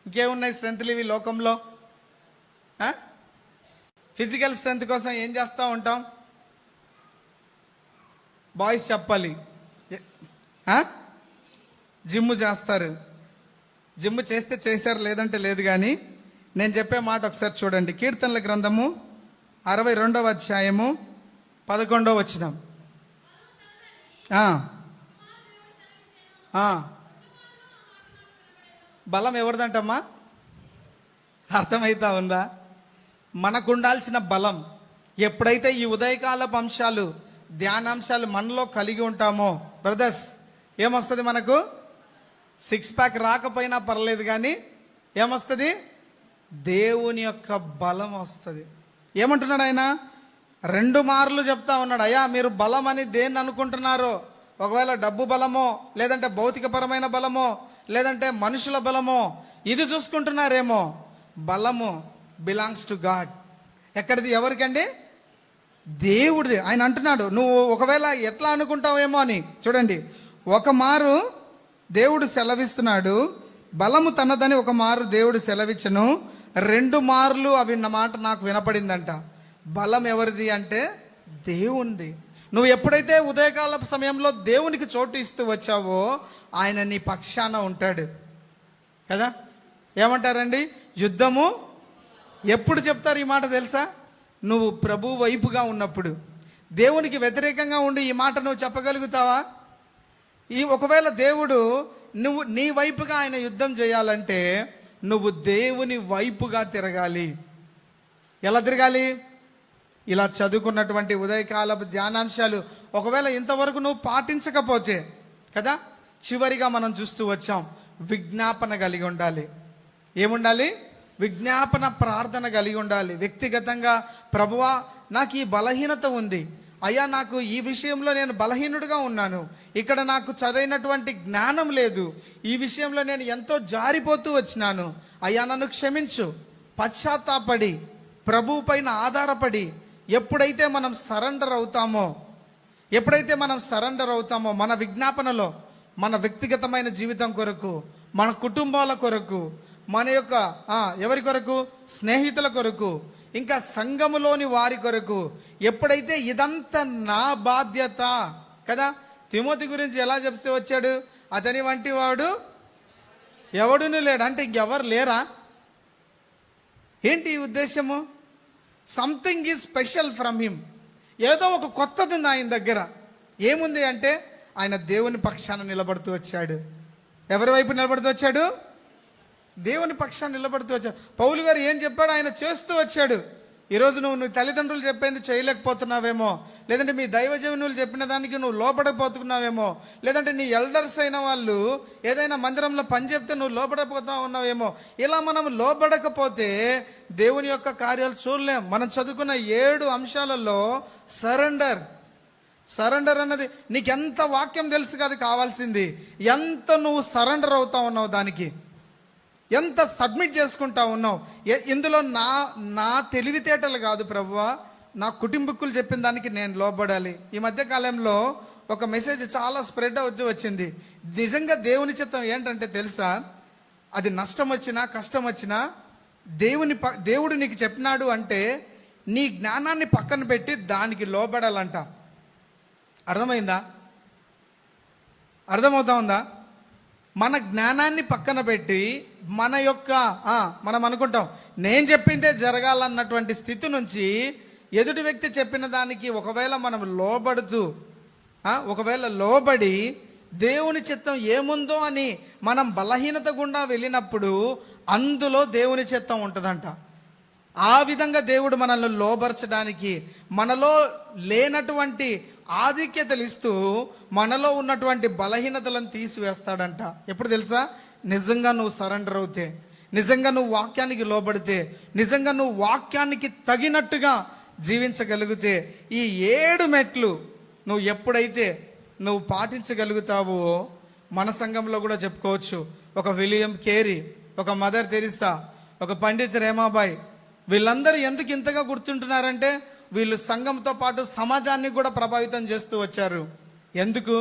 ఇంకేమున్నాయి స్ట్రెంగ్త్లు ఇవి లోకంలో? ఫిజికల్ స్ట్రెంగ్త్ కోసం ఏం చేస్తూ ఉంటాం? బాయ్స్ చెప్పాలి, జిమ్ చేస్తారు. జిమ్ చేస్తే చేశారు, లేదంటే లేదు. కానీ నేను చెప్పే మాట ఒకసారి చూడండి. కీర్తనల గ్రంథము 62వ అధ్యాయము 11వ వచనం. బలం ఎవరిదంటమ్మా? అర్థమైతా ఉందా? మనకు ఉండాల్సిన బలం ఎప్పుడైతే ఈ ఉదయకాలపు అంశాలు, ధ్యానాంశాలు మనలో కలిగి ఉంటామో బ్రదర్స్, ఏమొస్తుంది మనకు? 6 ప్యాక్ రాకపోయినా పర్లేదు, కానీ ఏమొస్తుంది? దేవుని యొక్క బలం వస్తుంది. ఏమంటున్నాడు ఆయన? 2 మార్లు చెప్తా ఉన్నాడు. అయ్యా, మీరు బలం అని దేన్ని అనుకుంటున్నారో, ఒకవేళ డబ్బు బలమో, లేదంటే భౌతికపరమైన బలమో, లేదంటే మనుషుల బలమో, ఇది చూసుకుంటున్నారేమో. బలము బిలాంగ్స్ టు గాడ్. ఎక్కడిది? ఎవరికండి? దేవుడిది. ఆయన అంటున్నాడు, నువ్వు ఒకవేళ ఎట్లా అనుకుంటావేమో అని. చూడండి, ఒక మారు దేవుడు సెలవిస్తున్నాడు, బలము తనదని ఒక మారు దేవుడు సెలవిచ్చను, 2 మార్లు అవి మాట నాకు వినపడిందంట. బలం ఎవరిది అంటే దేవునిది. నువ్వు ఎప్పుడైతే ఉదయకాలపు సమయంలో దేవునికి చోటు ఇస్తూ వచ్చావో, ఆయన నీ పక్షాన ఉంటాడు కదా. ఏమంటారండి? యుద్ధము ఎప్పుడు చెప్తారు ఈ మాట తెలుసా? నువ్వు ప్రభు వైపుగా ఉన్నప్పుడు. దేవునికి వ్యతిరేకంగా ఉండి ఈ మాట నువ్వు చెప్పగలుగుతావా? ఒకవేళ దేవుడు నీ వైపుగా ఆయన యుద్ధం చేయాలంటే నువ్వు దేవుని వైపుగా తిరగాలి. ఎలా తిరగాలి? ఇలా చదువుకున్నటువంటి ఉదయకాలపు ధ్యానాంశాలు ఒకవేళ ఇంతవరకు నువ్వు పాటించకపోతే కదా, చివరిగా మనం చూస్తూ వచ్చాం, విజ్ఞాపన కలిగి ఉండాలి. ఏముండాలి? విజ్ఞాపన ప్రార్థన కలిగి ఉండాలి. వ్యక్తిగతంగా, ప్రభువా, నాకు ఈ బలహీనత ఉంది అయ్యా, నాకు ఈ విషయంలో నేను బలహీనుడిగా ఉన్నాను, ఇక్కడ నాకు సరైనటువంటి జ్ఞానం లేదు, ఈ విషయంలో నేను ఎంతో జారిపోతూ వచ్చినాను, అయ్యా నన్ను క్షమించు. పశ్చాత్తాపడి ప్రభువు పైన ఆధారపడి ఎప్పుడైతే మనం సరెండర్ అవుతామో, మన విజ్ఞాపనలో మన వ్యక్తిగతమైన జీవితం కొరకు, మన కుటుంబాల కొరకు, మన యొక్క ఎవరి కొరకు? స్నేహితుల కొరకు, ఇంకా సంఘములోని వారి కొరకు, ఎప్పుడైతే ఇదంతా నా బాధ్యత కదా. తిమోతి గురించి ఎలా చెప్తూ వచ్చాడు? అతని వంటి వాడు ఎవడును లేడు. అంటే ఇంకెవరు లేరా? ఏంటి ఈ ఉద్దేశము? Something is special from him. ఏదో ఒక కొత్తది ఉంది ఆయన దగ్గర. ఏముంది అంటే ఆయన దేవుని పక్షాన నిలబడుతూ వచ్చాడు. ఎవరి వైపు నిలబడుతూ వచ్చాడు? దేవుని పక్షాన్ని నిలబడుతూ వచ్చాడు. పౌలు గారు ఏం చెప్పాడు? ఆయన చేస్తూ వచ్చాడు. ఈరోజు నువ్వు తల్లిదండ్రులు చెప్పింది చేయలేకపోతున్నావేమో, లేదంటే మీ దైవజనులు చెప్పిన దానికి నువ్వు లోపడకపోతున్నావేమో, లేదంటే నీ ఎల్డర్స్ అయిన వాళ్ళు ఏదైనా మందిరంలో పని చెప్తే నువ్వు లోపడపోతా ఉన్నావేమో. ఇలా మనం లోపడకపోతే దేవుని యొక్క కార్యాలు చూడలేం. మనం చదువుకున్న 7 అంశాలలో సరెండర్ అన్నది, నీకెంత వాక్యం తెలుసు కదా కావాల్సింది, ఎంత నువ్వు సరెండర్ అవుతా ఉన్నావు, దానికి ఎంత సబ్మిట్ చేసుకుంటా ఉన్నావు. ఇందులో నా తెలివితేటలు కాదు ప్రభువా, నా కుటుంబీకులు చెప్పిన దానికి నేను లోబడాలి. ఈ మధ్య కాలంలో ఒక మెసేజ్ చాలా స్ప్రెడ్ అవుతూ వచ్చింది. నిజంగా దేవుని చిత్తం ఏంటంటే తెలుసా, అది నష్టం వచ్చినా కష్టం వచ్చినా దేవుడు నీకు చెప్పినాడు అంటే నీ జ్ఞానాన్ని పక్కన పెట్టి దానికి లోబడాలంట. అర్థమవుతా ఉందా? మన జ్ఞానాన్ని పక్కన పెట్టి మనం అనుకుంటాం నేను చెప్పిందే జరగాలన్నటువంటి స్థితి నుంచి ఎదుటి వ్యక్తి చెప్పిన దానికి ఒకవేళ మనం లోబడి దేవుని చిత్తం ఏముందో అని మనం బలహీనత గుండా వెళ్ళినప్పుడు అందులో దేవుని చిత్తం ఉంటుందంట. ఆ విధంగా దేవుడు మనల్ని లోబరచడానికి, మనలో లేనటువంటి ఆధిక్యతలు ఇస్తూ మనలో ఉన్నటువంటి బలహీనతలను తీసివేస్తాడంట. ఎప్పుడు తెలుసా? నిజంగా నువ్వు సరెండర్ అవుతే, నిజంగా నువ్వు వాక్యానికి లోబడితే, నిజంగా నువ్వు వాక్యానికి తగినట్టుగా జీవించగలిగితే, ఈ 7 మెట్లు నువ్వు ఎప్పుడైతే నువ్వు పాటించగలుగుతావో, మన సంఘంలో కూడా చెప్పుకోవచ్చు. ఒక విలియం కేరీ, ఒక మదర్ తెరిసా, ఒక పండిత్ రేమాబాయ్, వీళ్ళందరూ ఎందుకు ఇంతగా గుర్తుంటున్నారంటే వీళ్ళు సంఘంతో పాటు సమాజాన్ని కూడా ప్రభావితం చేస్తూ వచ్చారు. ఎందుకు?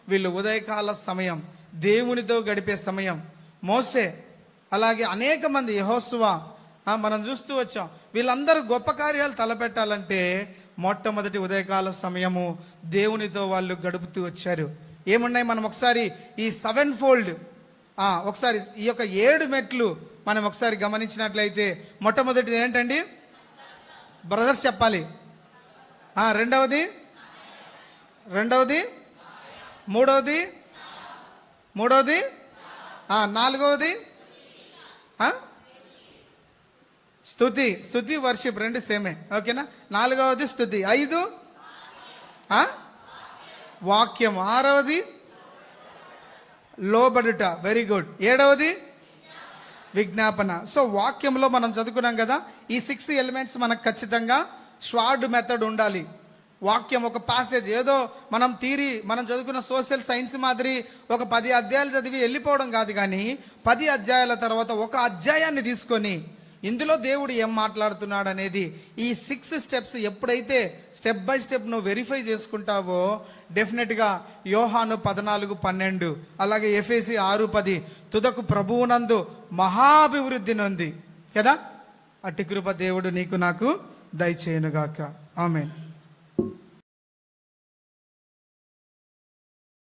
వీళ్ళు ఉదయకాల సమయం, దేవునితో గడిపే సమయం. మోసే, అలాగే అనేక మంది, యెహోషువ, మనం చూస్తూ వచ్చాం. వీళ్ళందరూ గొప్ప కార్యాలు తలపెట్టాలంటే మొట్టమొదటి ఉదయకాల సమయము దేవునితో వాళ్ళు గడుపుతూ వచ్చారు. ఏమున్నాయి? మనం ఒకసారి ఈ 7 ఫోల్డ్, ఒకసారి ఈ యొక్క 7 మెట్లు మనం ఒకసారి గమనించినట్లయితే, మొట్టమొదటిది ఏంటండి బ్రదర్స్ చెప్పాలి? రెండవది, మూడవది, నాలుగవది స్తుతి వర్షిప్, 2 సేమే, ఓకేనా? 4వది స్తుతి, 5 వాక్యం, 6వది లోబడుట, వెరీ గుడ్, 7వది విజ్ఞాపన. సో వాక్యంలో మనం చదువుకున్నాం కదా, ఈ 6 ఎలిమెంట్స్ మనకు ఖచ్చితంగా స్వాడ్ మెథడ్ ఉండాలి. వాక్యం ఒక ప్యాసేజ్, ఏదో మనం చదువుకున్న సోషల్ సైన్స్ మాదిరి ఒక 10 అధ్యాయాలు చదివి వెళ్ళిపోవడం కాదు, కానీ 10 అధ్యాయాల తర్వాత ఒక అధ్యాయాన్ని తీసుకొని ఇందులో దేవుడు ఏం మాట్లాడుతున్నాడు అనేది, ఈ 6 స్టెప్స్ ఎప్పుడైతే స్టెప్ బై స్టెప్ నువ్వు వెరిఫై చేసుకుంటావో, డెఫినెట్గా యోహాను 14:12, అలాగే ఎఫెసీ 6:10 తుదకు ప్రభువునందు మహాభివృద్ధి నొంది కదా. అట్టి కృప దేవుడు నీకు నాకు దయచేయునుగాక. ఆమేన్.